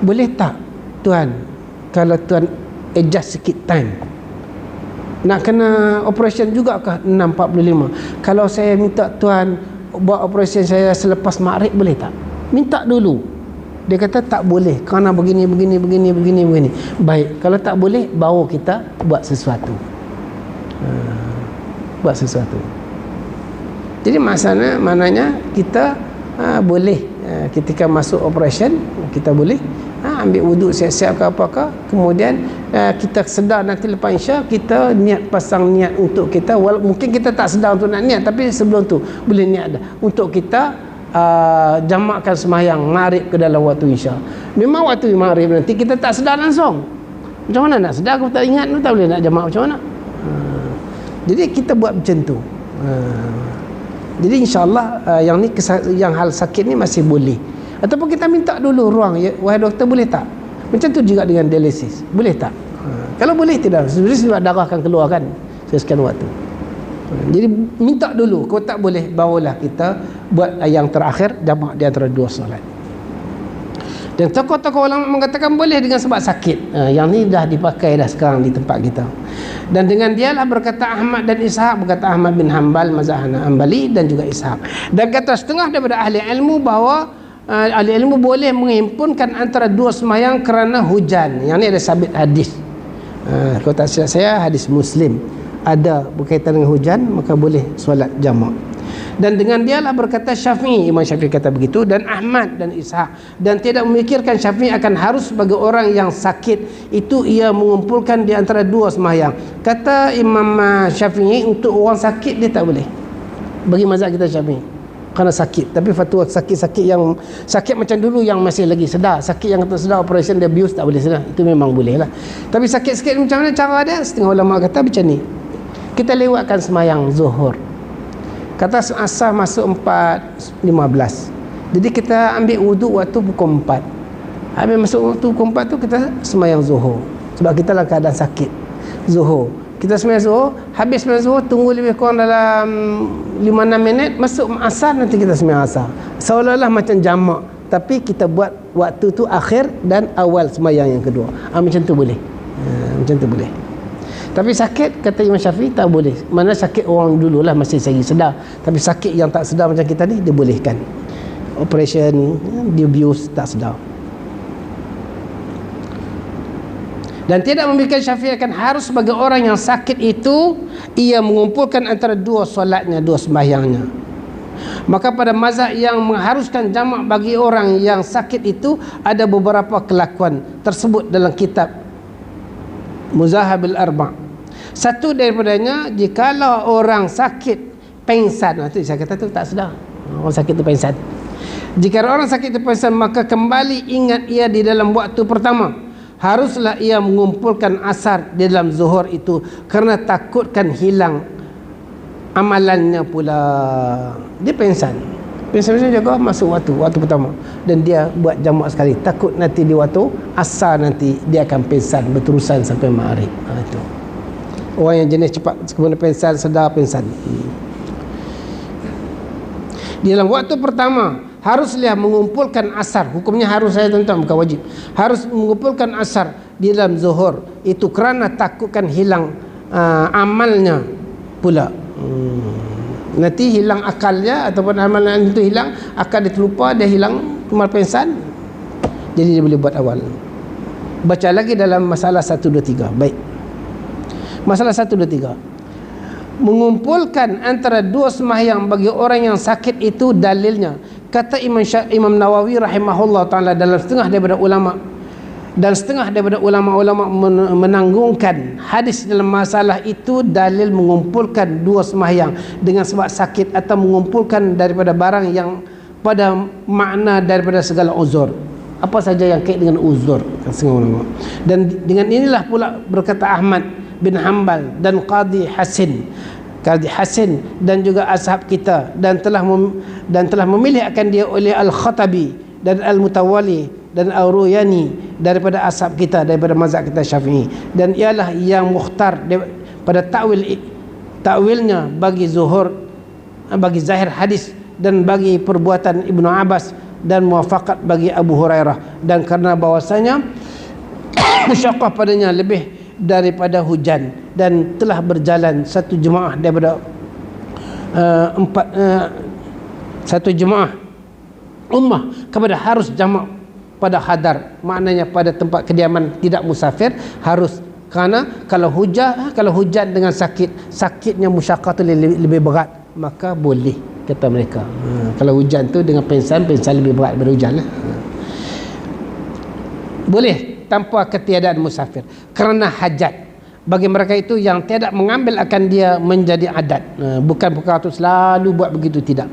S1: boleh tak tuan, kalau tuan adjust sikit time, nak kena operation juga kah 6.45? Kalau saya minta tuan buat operation saya selepas maghrib, boleh tak? Minta dulu. Dia kata tak boleh kerana begini. Baik, kalau tak boleh, bawa kita buat sesuatu. Buat sesuatu. Jadi maknanya kita boleh ketika masuk operation, kita boleh ambil wuduk siap-siap ke apakah, kemudian kita sedar nanti lepas Isya kita pasang niat untuk kita, mungkin kita tak sedar untuk nak niat, tapi sebelum tu boleh niat dah untuk kita jamakkan sembahyang maghrib ke dalam waktu Isya. Memang waktu maghrib nanti kita tak sedar langsung, macam mana nak sedar? Aku tak ingat, tak boleh nak jamak macam mana? Jadi kita buat macam tu. Jadi insyaAllah yang hal sakit ni masih boleh. Ataupun kita minta dulu ruang, wahai doktor boleh tak? Macam tu juga dengan dialisis, boleh tak? Kalau boleh tidak, sebab darah akan keluar kan sekian waktu. Jadi minta dulu. Kalau tak boleh, bawalah kita buat yang terakhir, jamak di antara dua solat. Dan tokoh-tokoh ulama mengatakan boleh dengan sebab sakit. Yang ni dah dipakai dah sekarang di tempat kita. Dan dengan dialah berkata Ahmad dan Ishaq, berkata Ahmad bin Hanbal mazhab Hanbali dan juga Ishaq. Dan kata setengah daripada ahli ilmu bahawa ahli ilmu boleh menghimpunkan antara dua sembahyang kerana hujan. Yang ni ada sabit hadis. Kalau tak silap saya hadis Muslim ada berkaitan dengan hujan, maka boleh solat jamak. Dan dengan dialah berkata Syafi'i, Imam Syafi'i kata begitu, dan Ahmad dan Ishaq. Dan tidak memikirkan Syafi'i akan harus bagi orang yang sakit itu ia mengumpulkan di antara dua sembahyang. Kata Imam Syafi'i untuk orang sakit dia tak boleh. Bagi mazhab kita Syafi'i, kerana sakit. Tapi fatwa sakit-sakit yang sakit macam dulu yang masih lagi sedar, sakit yang tak sedar operation dia bius tak boleh sedar, itu memang boleh lah. Tapi sakit-sakit macam mana cara dia? Setengah ulama kata macam ni, kita lewatkan sembahyang zuhur, kata asar masuk 4.15, jadi kita ambil wuduk waktu pukul 4. Habis masuk waktu pukul 4 tu kita sembahyang zuhur, sebab kita dalam keadaan sakit. Zuhur kita sembahyang zuhur, habis sembahyang zuhur tunggu lebih kurang dalam 5-6 minit, masuk asar nanti kita sembahyang asar. Seolah-olah macam jamak, tapi kita buat waktu tu akhir dan awal sembahyang yang kedua. Macam tu boleh. Macam tu boleh. Tapi sakit kata Imam Syafi'i tak boleh. Mana sakit orang dululah masih lagi sedar, tapi sakit yang tak sedar macam kita ni dia bolehkan. Operation dibius tak sedar. Dan tidak memberikan Syafi'i akan harus bagi orang yang sakit itu ia mengumpulkan antara dua solatnya, dua sembahyangnya. Maka pada mazhab yang mengharuskan jamak bagi orang yang sakit itu ada beberapa kelakuan tersebut dalam kitab Muzahabil Arba'. Satu daripadanya, jikalau orang sakit pengsan, itu saya kata tu tak sedar, orang sakit tu pengsan. Jika orang sakit tu pengsan, maka kembali ingat ia di dalam waktu pertama. Haruslah ia mengumpulkan asar di dalam zuhur itu, kerana takutkan hilang amalannya pula. Dia pengsan, pengsan jaga masuk waktu pertama, dan dia buat jamak sekali, takut nanti di waktu asar nanti dia akan pengsan berterusan sampai maghrib. Itu orang yang jenis cepat kemudian pengsan, sedar pengsan. Di dalam waktu pertama haruslah mengumpulkan asar. Hukumnya harus, saya tuan-tuan, bukan wajib. Harus mengumpulkan asar di dalam zuhur itu kerana takutkan hilang amalnya pula. Nanti hilang akalnya, ataupun amalan itu hilang, akal dia terlupa, dia hilang, kemal pengsan, jadi dia boleh buat awal. Baca lagi dalam masalah 1, 2, 3. Baik, masalah 1, 2, 3. Mengumpulkan antara dua sembahyang bagi orang yang sakit itu dalilnya, kata Imam Nawawi rahimahullah ta'ala, dalam setengah daripada ulama, dan setengah daripada ulama-ulama menanggungkan hadis dalam masalah itu dalil mengumpulkan dua sembahyang dengan sebab sakit, atau mengumpulkan daripada barang yang pada makna daripada segala uzur, apa saja yang kait dengan uzur, kata setengah ulama. Dan dengan inilah pula berkata Ahmad bin Hanbal dan Qadi Hasin dan juga ashab kita, dan telah memilih akan dia oleh Al-Khatabi dan Al-Mutawali dan Al-Ruyani daripada ashab kita, daripada mazhab kita Syafi'i, dan ialah yang mukhtar pada takwilnya bagi zuhur, bagi zahir hadis, dan bagi perbuatan Ibnu Abbas, dan muwafaqat bagi Abu Hurairah, dan kerana bahwasanya musyaqqah padanya lebih daripada hujan, dan telah berjalan satu jemaah daripada satu jemaah ummah kepada harus jamak pada hadar, maknanya pada tempat kediaman tidak musafir harus. Kerana kalau hujan dengan sakitnya musyaqqah tu lebih berat, maka boleh, kata mereka. Kalau hujan tu dengan pengsan lebih berat daripada hujan lah. Boleh tanpa ketiadaan musafir kerana hajat. Bagi mereka itu yang tidak mengambil akan dia menjadi adat, bukan perkara itu selalu buat begitu, tidak.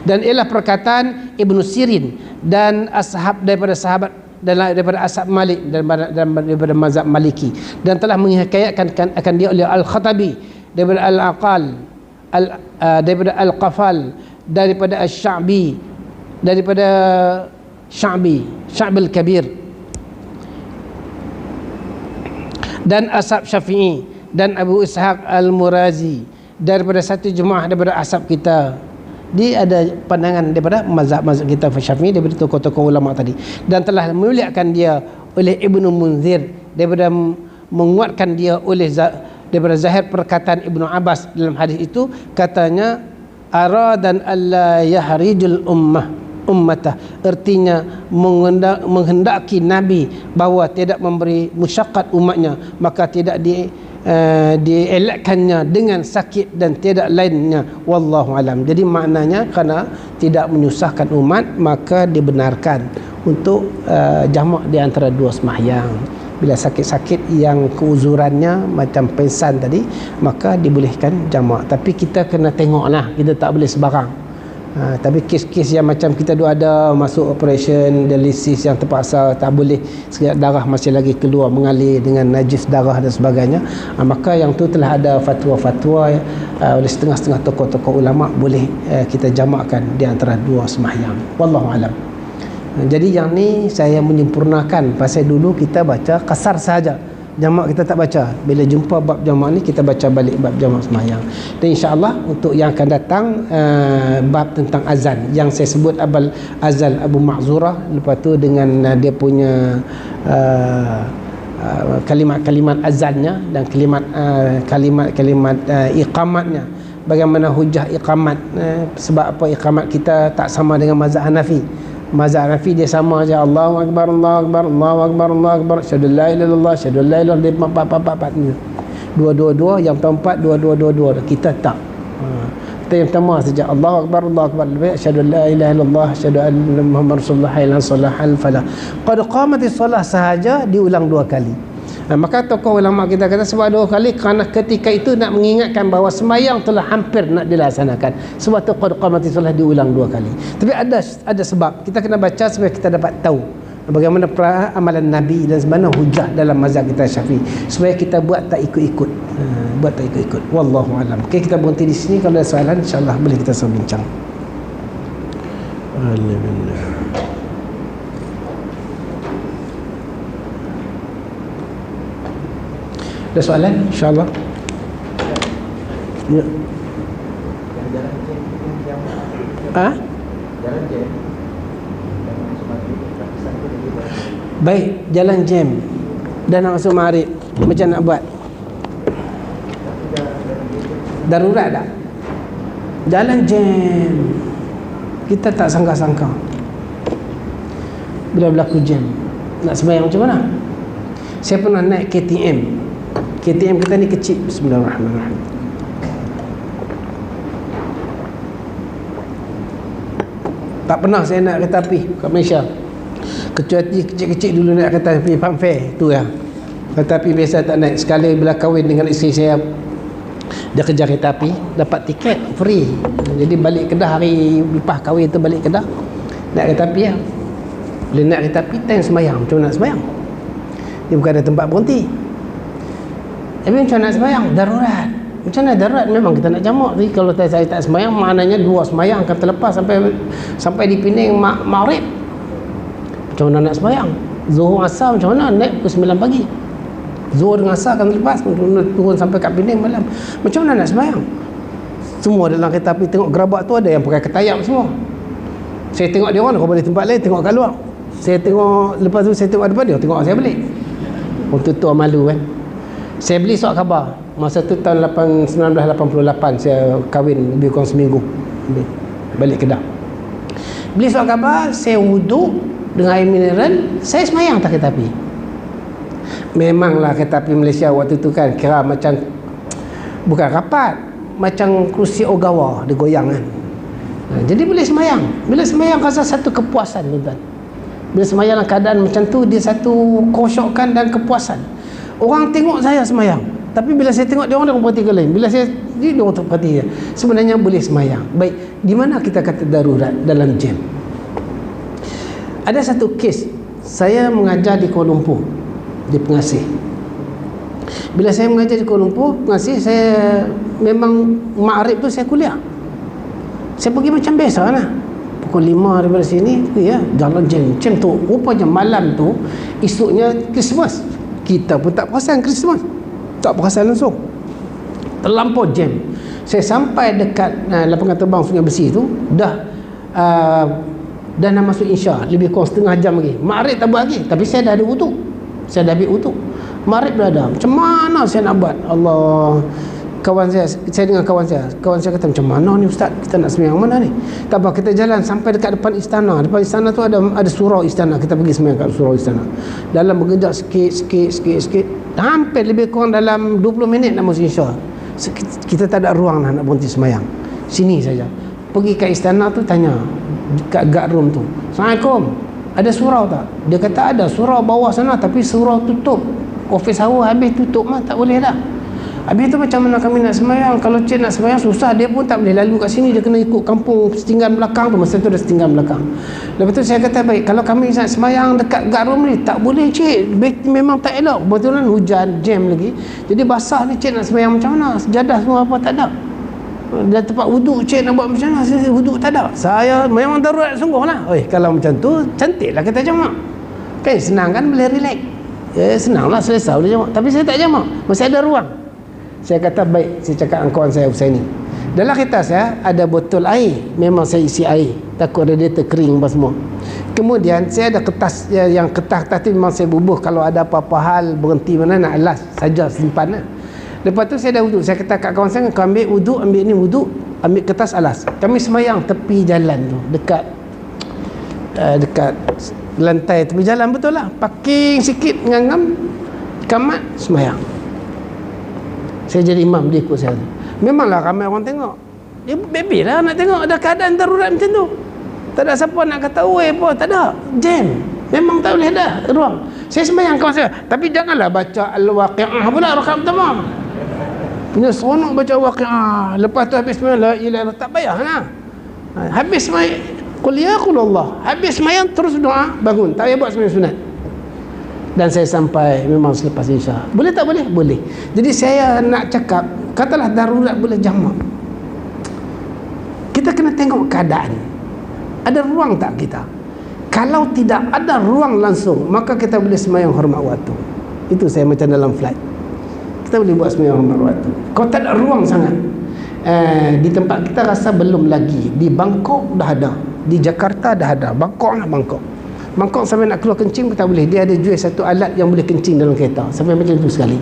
S1: Dan ialah perkataan Ibnu Sirin dan ashab daripada sahabat, daripada ashab Malik daripada mazhab Maliki, dan telah menghikayatkan akan dia oleh Al-Khatabi daripada Al-Aqal, daripada Al-Qafal, daripada Al-Sya'bi, daripada Sya'bil Kabir, dan ashab Syafi'i dan Abu Ishaq Al-Murazi, daripada satu jemaah daripada ashab kita, Dia ada pandangan daripada mazhab kita Syafi'i, daripada tokoh-tokoh ulama tadi, dan telah memuliakan dia oleh Ibnu Munzir, daripada menguatkan dia oleh daripada zahir perkataan Ibnu Abbas dalam hadis itu, katanya aradan alla yahrijul ummata, artinya menghendaki Nabi bahawa tidak memberi musyaqqat umatnya, maka tidak dielakkannya dengan sakit dan tidak lainnya, wallahu alam. Jadi maknanya kerana tidak menyusahkan umat, maka dibenarkan untuk jamak di antara dua sembahyang. Bila sakit-sakit yang keuzurannya macam pingsan tadi, maka dibolehkan jamak. Tapi kita kena tengoklah, kita tak boleh sebarang. Tapi kes-kes yang macam kita dua ada masuk operation dialisis yang terpaksa tak boleh, darah masih lagi keluar mengalir dengan najis darah dan sebagainya, maka yang tu telah ada fatwa-fatwa oleh setengah-setengah tokoh-tokoh ulama, boleh kita jamakkan di antara dua sembahyang, wallahu alam. Jadi yang ni saya menyempurnakan, pasal dulu kita baca kasar sahaja, jamak kita tak baca. Bila jumpa bab jamak ni, kita baca balik bab jamak sembahyang. Dan insya-Allah untuk yang akan datang bab tentang azan yang saya sebut Abul Azal Abu Ma'zurah, lepas tu dengan dia punya kalimat-kalimat azannya dan kalimat-kalimat iqamatnya. Bagaimana hujah iqamat, sebab apa iqamat kita tak sama dengan mazhab Hanafi. Mazhab Hanafi dia sama aja, Allahu akbar Allahu akbar Allahu akbar Allahu akbar, syahadu la ilaha illallah syahadu la ilaha illallah, dua-dua, yang keempat dua-dua. Kita tak. Kita yang pertama saja Allahu akbar Allahu akbar, syahadu la ilaha illallah syahadu anna Muhammad rasulullah, hayya salah al falah. Qad qamatis salah sahaja diulang dua kali. Maka tokoh ulama kita kata sebab dua kali kerana ketika itu nak mengingatkan bahawa sembahyang telah hampir nak dilaksanakan. Sebab tu qad qamatis salah diulang dua kali. Tapi ada sebab kita kena baca supaya kita dapat tahu bagaimana amalan Nabi dan sebenarnya hujah dalam mazhab kita Syafi'i, supaya kita buat tak ikut-ikut. Wallahu alam. Okey, kita berhenti di sini. Kalau ada soalan insya-Allah boleh kita bincang. Alhamdulillah. Ada soalan insya-Allah? Ya. Baik, jalan jam dan nak masuk maghrib, macam nak buat? Darurat tak? Jalan jam, kita tak sangka-sangka bila berlaku jam, nak sembahyang macam mana? Saya pernah naik KTM kita ni kecil. Bismillahirrahmanirrahim. Tak pernah saya naik kereta api kat Malaysia, kecuali kecil-kecil dulu naik kereta api Funfair tu ya. Kereta api biasa tak naik. Sekali bila kahwin dengan isteri saya, dia kejar kereta api, dapat tiket free. Jadi balik Kedah, hari lepas kahwin tu balik Kedah, naik kereta api ya. Bila naik kereta api, time sembahyang. Macam nak sembahyang? Dia bukan ada tempat berhenti. Tapi macam nak sembahyang? Darurat. Macam mana darurat? Memang kita nak jamak. Jadi kalau saya tak sembahyang, maknanya dua sembahyang akan terlepas sampai di Penang maghrib. Macam mana nak sembahyang? Zuhur asar macam mana? Naik pukul 9 pagi. Zuhur dengan asar akan terlepas, turun sampai kat Penang malam. Macam mana nak sembahyang? Semua dalam kereta api tengok gerabak tu ada yang pakai ketayam semua. Saya tengok dia orang, kalau boleh tempat lain tengok kat luar. Saya tengok, lepas tu saya tengok depan dia, tengok saya balik. Untuk tu malu kan. Saya beli surat khabar. Masa tu tahun 1988 saya kahwin, lebih kurang seminggu balik Kedah. Beli surat khabar, saya wuduk dengan air mineral, saya semayang tak kereta api. Memanglah kereta api Malaysia waktu tu kan kira macam, bukan rapat, macam kerusi Ogawa, dia goyang kan. Jadi boleh semayang. Bila semayang rasa satu kepuasan tuan-tuan. Bila semayang dalam keadaan macam tu, dia satu kosyokan dan kepuasan. Orang tengok saya semayang, tapi bila saya tengok dia orang berhenti ke lain. Bila saya dia orang terperhati. Sebenarnya boleh semayang. Baik, di mana kita kata darurat dalam jam? Ada satu kes, saya mengajar di Kuala Lumpur, di Pengasih. Bila saya mengajar di Kuala Lumpur, Pengasih, saya memang maghrib tu saya kuliah. Saya pergi macam biasa lah. Pukul 5 daripada sini, ya, jalan jam. Macam tu. Rupanya malam tu, esoknya Christmas. Kita pun tak perasan Christmas. Tak perasan langsung. Terlampau jam. Saya sampai dekat lapangan terbang Sungai Besi tu, dah nak masuk Isya, lebih kurang setengah jam lagi. Maghrib tak buat lagi, tapi saya dah ada wuduk. Saya dah ambil wuduk. Maghrib dah ada. Macam mana saya nak buat? Allah. Kawan saya dengan kawan saya kata, macam mana ni ustaz, kita nak sembahyang mana ni? Tak apa, kita jalan sampai dekat depan istana. Depan istana tu ada surau istana. Kita pergi sembahyang kat surau istana. Dalam bergejak sikit, hampir lebih kurang dalam 20 minit nak masuk Isya. Kita tak ada ruang nak berhenti sembahyang. Sini saja. Pergi kat istana tu, tanya kat guard room tu, Assalamualaikum, ada surau tak? Dia kata ada surau bawah sana, tapi surau tutup. Office hour habis tutup mah, tak boleh dah. Habis tu macam mana kami nak sembahyang? Kalau cik nak sembahyang susah, dia pun tak boleh lalu kat sini, dia kena ikut kampung setinggan belakang tu. Masa tu ada setinggan belakang. Lepas tu saya kata, baik, kalau kami nak sembahyang dekat guard room ni, tak boleh cik, memang tak elok. Kebetulan hujan, jam lagi, jadi basah ni, cik nak sembahyang macam mana? Sejadah semua apa tak ada. Dan tempat wuduk cik nak buat macam mana? Wuduk tak ada. Saya memang darurat sungguh lah. Kalau macam tu cantiklah kita jamak kan, senang kan, boleh relax. Senang lah, selesai boleh jamak. Tapi saya tak jamak, masih ada ruang. Saya kata, baik, saya cakap dengan kawan saya Husaini, dalam kereta saya ada botol air, memang saya isi air, takut radiator kering apa semua. Kemudian saya ada kertas, yang kertas tu memang saya bubuh, kalau ada apa-apa hal berhenti mana nak alas saja, simpan lah. Lepas tu saya dah wuduk. Saya kata kat kawan saya, kau ambil wuduk, ambil ni wuduk, ambil kertas alas. Kami sembahyang tepi jalan tu, dekat lantai tepi jalan, betul lah, parking sikit, ngangam, kamat, sembahyang. Saya jadi imam, dia ikut saya. Memanglah ramai orang tengok. Dia baby lah nak tengok, ada keadaan darurat macam tu. Tak ada siapa nak kata apa, tak ada. Jam. Memang tak boleh ada ruang. Saya sembahyang kawan saya, tapi janganlah baca Al-Waqi'ah pula rakaat pertama. Punya seronok baca Waqi'ah. Lepas tu habis sembahyang, la ilaha illallah, tak payahlah. Habis sembahyang, qul ya qulullah. Habis sembahyang terus doa, bangun. Tak payah buat sembahyang sunat. Dan saya sampai memang selepas Isya. Boleh tak boleh? Boleh. Jadi saya nak cakap, katalah darurat boleh jamak, kita kena tengok keadaan. Ada ruang tak kita? Kalau tidak ada ruang langsung, maka kita boleh sembahyang hormat waktu. Itu saya macam dalam flight, kita boleh buat sembahyang hormat waktu. Kalau tak ada ruang sangat, di tempat kita rasa belum lagi. Di Bangkok dah ada, di Jakarta dah ada. Bangkok sampai nak keluar kencing pun tak boleh. Dia ada jual satu alat yang boleh kencing dalam kereta. Sampai macam tu sekali.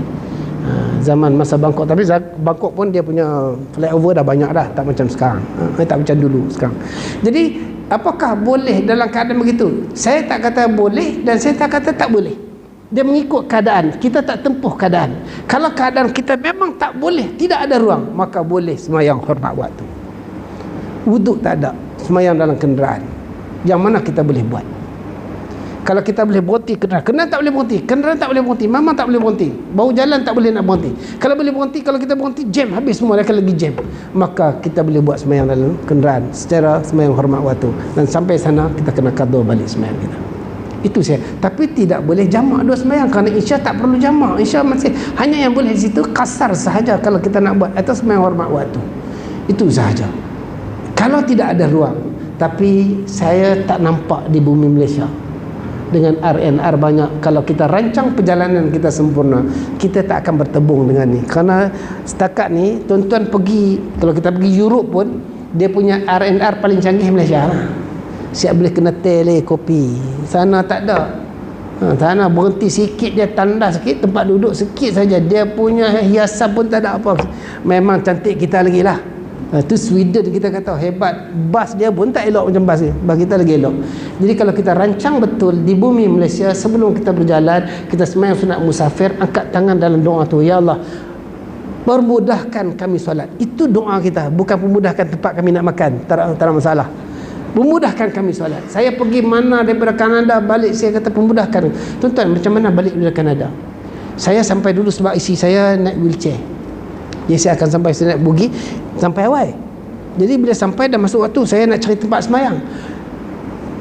S1: Zaman masa Bangkok. Tapi Bangkok pun dia punya flyover dah banyak dah. Tak macam sekarang. Tak macam dulu sekarang. Jadi apakah boleh dalam keadaan begitu? Saya tak kata boleh dan saya tak kata tak boleh. Dia mengikut keadaan. Kita tak tempuh keadaan. Kalau keadaan kita memang tak boleh, tidak ada ruang, maka boleh sembahyang hormat waktu. Wuduk tak ada, sembahyang dalam kenderaan. Yang mana kita boleh buat? Kalau kita boleh berhenti kenderaan tak boleh berhenti, kenderaan tak boleh berhenti, memang tak boleh berhenti, bau jalan tak boleh nak berhenti. Kalau boleh berhenti, kalau kita berhenti, jam habis semua, dia akan lagi jam. Maka kita boleh buat sembahyang dalam kenderaan secara sembahyang hormat waktu, dan sampai sana kita kena qada balik sembahyang kita. Itu saya. Tapi tidak boleh jamak dua sembahyang, kerana Isya tak perlu jamak. Isya masih hanya yang boleh di situ kasar sahaja kalau kita nak buat atas sembahyang hormat waktu. Itu sahaja. Kalau tidak ada ruang. Tapi saya tak nampak di bumi Malaysia dengan RNR banyak. Kalau kita rancang perjalanan kita sempurna, kita tak akan bertebung dengan ni. Kerana setakat ni tuan-tuan pergi, kalau kita pergi Europe pun, dia punya RNR paling canggih Malaysia lah. Siap boleh kena tele kopi. Sana tak ada. Sana berhenti sikit, dia tandas sikit, tempat duduk sikit saja, dia punya hiasan pun tak ada apa. Memang cantik kita lagi lah. Itu Sweden kita kata hebat. Bas dia pun tak elok macam bas ni. Bas kita lagi elok. Jadi kalau kita rancang betul di bumi Malaysia, sebelum kita berjalan, kita sembahyang sunat musafir, angkat tangan dalam doa tu, ya Allah, permudahkan kami solat. Itu doa kita, bukan permudahkan tempat kami nak makan. Tak ada masalah. Memudahkan kami solat. Saya pergi mana daripada Kanada balik, saya kata pemudahkan. Tuan-tuan, macam mana balik dari Kanada? Saya sampai dulu sebab isi saya naik wheelchair. Jadi saya akan sampai, saya naik bugi sampai awal. Jadi bila sampai dah masuk waktu, saya nak cari tempat sembahyang.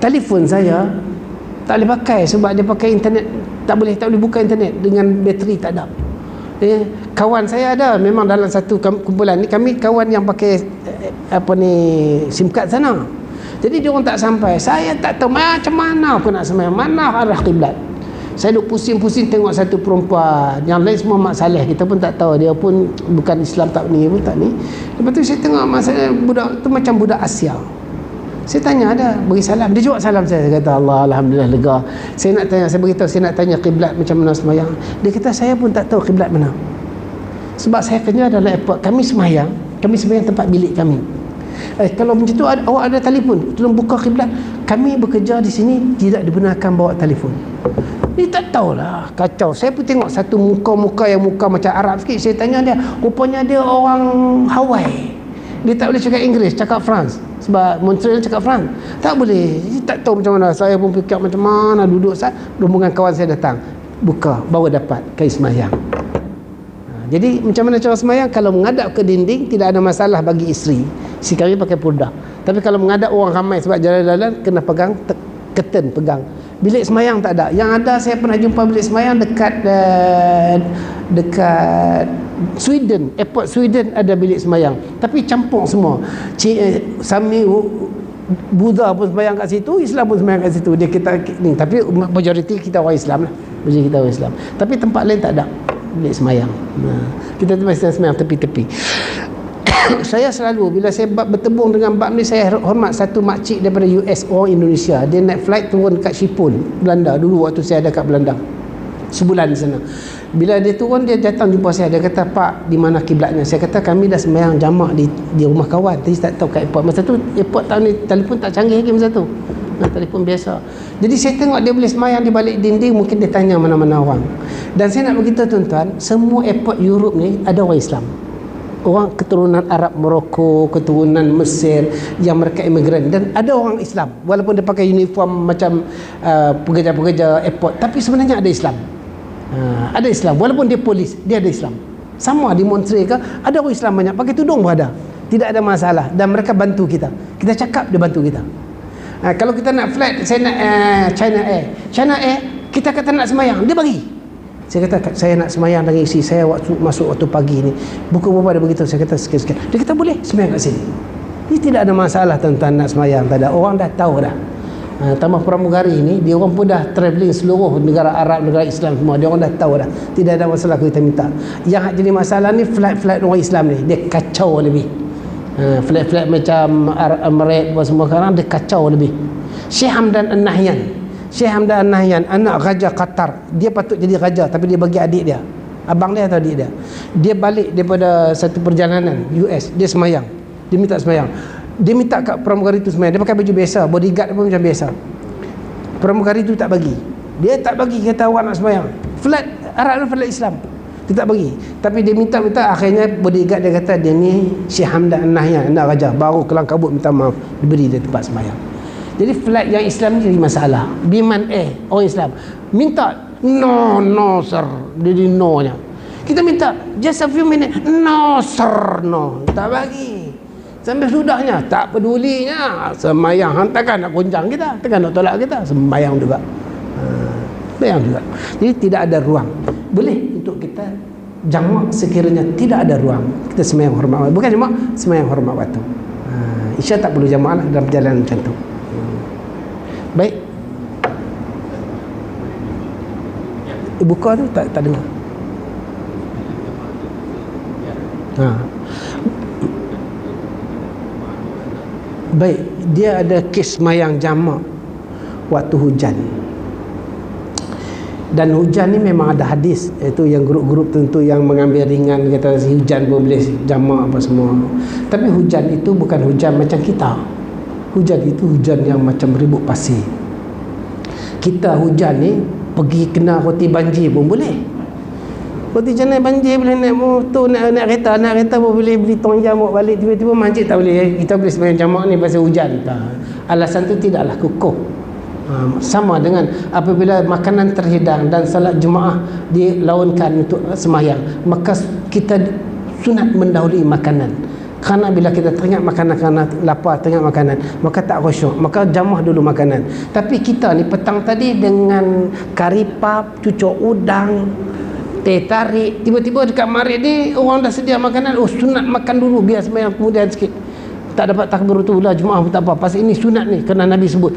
S1: Telefon saya tak boleh pakai sebab dia pakai internet. Tak boleh buka internet dengan bateri, tak ada. Kawan saya ada, memang dalam satu kumpulan ni, kami kawan yang pakai SIM card sana. Jadi dia orang tak sampai. Saya tak tahu macam mana aku nak sembahyang, mana arah kiblat. Saya duk pusing-pusing tengok satu perempuan, yang lain semua mak saleh, kita pun tak tahu, dia pun bukan Islam tak ni pun tak ni. Lepas tu saya tengok mak saleh, budak tu macam budak Asia. Saya tanya, ada bagi salam, dia jawab salam saya kata Allah, alhamdulillah lega. Saya nak tanya, saya beritahu saya nak tanya kiblat macam mana sembahyang. Dia kata saya pun tak tahu kiblat mana. Sebab saya kerja dalam airport, kami sembahyang tempat bilik kami. Kalau macam tu awak ada telefon, tolong buka kiblat. Kami bekerja di sini tidak dibenarkan bawa telefon. Dia tak tahulah, kacau. Saya pun tengok satu muka yang muka macam Arab sikit. Saya tanya dia, rupanya dia orang Hawaii. Dia tak boleh cakap Inggeris, cakap France. Sebab Montreal cakap France. Tak boleh. Dia tak tahu macam mana. Saya pun fikir macam mana duduk saat rombongan kawan saya datang. Buka, baru dapat kain sembahyang. Jadi macam mana cara sembahyang? Kalau menghadap ke dinding tidak ada masalah bagi isteri. Si kami pakai purdah. Tapi kalau menghadap orang ramai sebab jalan-jalan, kena pegang curtain, pegang. Bilik sembahyang tak ada. Yang ada, saya pernah jumpa bilik sembahyang dekat Sweden, airport Sweden ada bilik sembahyang. Tapi campur semua. Sami Buddha pun sembahyang kat situ, Islam pun sembahyang kat situ. Dia kita ni, tapi majoriti kita orang Islam lah. Majoriti kita orang Islam. Tapi tempat lain tak ada bilik sembahyang. Kita masih sembahyang tepi-tepi. Saya selalu bila saya bertembung dengan bab ni, saya hormat satu makcik daripada US, orang Indonesia. Dia naik flight turun kat Schiphol, Belanda. Dulu waktu saya ada kat Belanda, sebulan di sana. Bila dia turun, dia datang jumpa saya. Dia kata, Pak, di mana kiblatnya? Saya kata, kami dah sembahyang jamak di rumah kawan. Tapi tak tahu kat airport. Masa tu airport tahun ni telefon tak canggih lagi masa tu. Telefon biasa. Jadi saya tengok dia boleh sembahyang di balik dinding. Mungkin dia tanya mana-mana orang. Dan saya nak beritahu tuan-tuan, semua airport Europe ni ada orang Islam. Orang keturunan Arab, Morocco, keturunan Mesir, yang mereka imigran, dan ada orang Islam walaupun dia pakai uniform macam pekerja-pekerja airport, tapi sebenarnya ada Islam. Ada Islam walaupun dia polis, dia ada Islam. Sama di Montreal ke, ada orang Islam banyak, pakai tudung pun ada, tidak ada masalah, dan mereka bantu kita. Kita cakap, dia bantu kita. Kalau kita nak flight, saya nak China Air, kita kata nak sembahyang, dia bagi. Saya kata, saya nak sembahyang dengan isi saya masuk waktu pagi ni. Buku berapa dia begitu? Saya kata sekian-sekian. Dia kata boleh sembahyang kat sini. Ini tidak ada masalah tuan-tuan nak sembahyang. Tak ada. Orang dah tahu dah. Tambah pramugari ni, dia orang pun dah travelling seluruh negara Arab, negara Islam semua. Dia orang dah tahu dah. Tidak ada masalah kita minta. Yang jadi masalah ni flight orang Islam ni, dia kacau lebih. Flight macam Emirates semua sekarang dia kacau lebih. Syekh Hamdan An-Nahyan, Syekh Hamdan An-Nahyan, anak Raja Qatar. Dia patut jadi raja, tapi dia bagi adik dia, abang dia atau adik dia. Dia balik daripada satu perjalanan US, dia semayang. Dia minta semayang. Dia minta kat pramugari tu semayang. Dia pakai baju biasa, bodyguard pun macam biasa. Pramugari tu tak bagi. Dia tak bagi, kata awak nak semayang. Flight Arab, flight Islam. Dia tak bagi. Tapi dia minta, akhirnya bodyguard dia kata, dia ni Syekh Hamdan An-Nahyan, anak raja. Baru kelang kabut minta maaf, diberi dia tempat semayang. Jadi flight yang Islam ni jadi masalah. Biman orang Islam minta, no sir, jadi no nya. Kita minta just a few minutes, no sir, no, tak bagi. Sampai sudahnya, tak pedulinya. Sembayang, hantarkan nak goncang kita, takkan nak tolak kita, sembayang juga. Sembayang juga. Jadi tidak ada ruang. Boleh untuk kita jamak sekiranya tidak ada ruang. Kita sembayang hormat waktu. Bukan jamak, sembayang hormat waktu. Isya tak perlu jamak lah dalam perjalanan macam tu. Baik. Buka tu tak dengar. Baik, dia ada kes sembahyang jamak waktu hujan. Dan hujan ni memang ada hadis, iaitu yang grup-grup tentu yang mengambil ringan, kata hujan pun boleh jamak apa semua. Tapi hujan itu bukan hujan macam kita. Hujan itu hujan yang macam ribut pasir. Kita hujan ni pergi kena roti banjir pun boleh. Roti canai banjir boleh naik motor, naik kereta pun boleh beli tong jam bawa balik. Tiba-tiba masjid tak boleh. Kita boleh sembahyang jamak ni pasal hujan. Alasan tu tidaklah kukuh. Sama dengan apabila makanan terhidang dan salat Jumaat dilaunkan untuk sembahyang, maka kita sunat mendahului makanan. Kerana bila kita teringat makanan, kerana lapar teringat makanan, maka tak khusyuk, maka jamah dulu makanan. Tapi kita ni petang tadi dengan kari pap, cucuk udang, teh tarik, tiba-tiba dekat maghrib ni orang dah sedia makanan, sunat makan dulu biar sembahyang kemudian sikit. Tak dapat takbir tu lah Jumaat pun tak apa, pasal ini sunat ni, kerana Nabi sebut.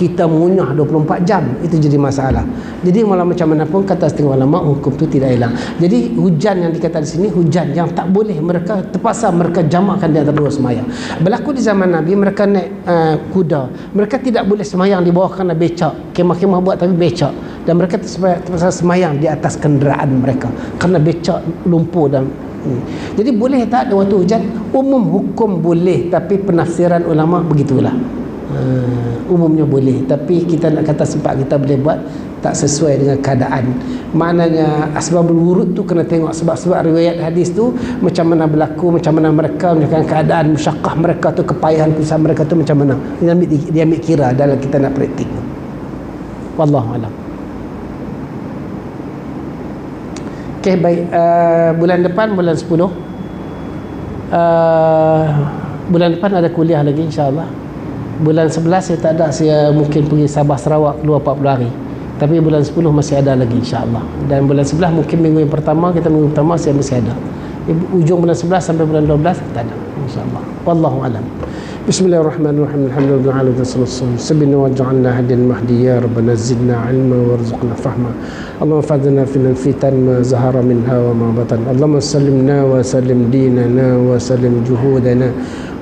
S1: kita munyah 24 jam, itu jadi masalah. Jadi malah macam mana pun kata setengah ulama, hukum tu tidak hilang. Jadi hujan yang dikatakan di sini hujan yang tak boleh, mereka terpaksa mereka jamakkan di antara dua semayang. Berlaku di zaman Nabi, mereka naik kuda, mereka tidak boleh semayang di bawah kerana becak, kemah-kemah buat tapi becak, dan mereka terpaksa semayang di atas kenderaan mereka kerana becak, lumpur dan jadi boleh tak ada waktu hujan? Umum hukum boleh, tapi penafsiran ulama begitulah. Umumnya boleh, tapi kita nak kata sebab kita boleh buat tak sesuai dengan keadaan. Maknanya asbabul wurud tu kena tengok sebab-sebab riwayat hadis tu macam mana berlaku, macam mana mereka, macam keadaan musyaqqah mereka tu, kepayahan susah mereka tu macam mana. Dia ambil kira dalam kita nak praktik. Wallahu a'lam. Okey, baik. Bulan depan, bulan 10, bulan depan ada kuliah lagi insya-Allah. Bulan 11 saya tak ada, saya mungkin pergi Sabah Sarawak keluar 40 hari. Tapi bulan 10 masih ada lagi insya-Allah. Dan bulan 11 mungkin minggu yang pertama, minggu pertama saya masih ada. Ujung bulan 11 sampai bulan 12 tak ada insya-Allah. Wallahu a'lam. Bismillahirrahmanirrahim. Alhamdulillah ala sallallahu sabina wa ja'alna hadil mahdi ya rabbana zidna ilma warzuqna fahma. Allahumma fadna fil fitan ma zahara minha wa ma batan. Allahumma sallimna wa sallim dinana wa sallim juhudana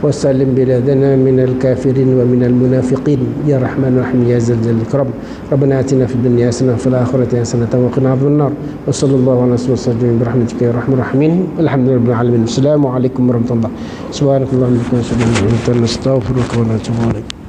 S1: wa sallim biladana minal kafirin wa minal munafiqin ya rahman rahim ya zal jalal ikram. Rabbana atina fid dunya hasanah wa fil akhirati hasanah wa qina adhaban nar. Wa sallallahu ala sayyidina bi rahmatika ya arhamar rahimin. Alhamdulillahil alamin. Assalamu alaikum warahmatullahi wabarakatuh. Subhanakallahumma wa bihamdika astaghfiruka wa atubu ilaik.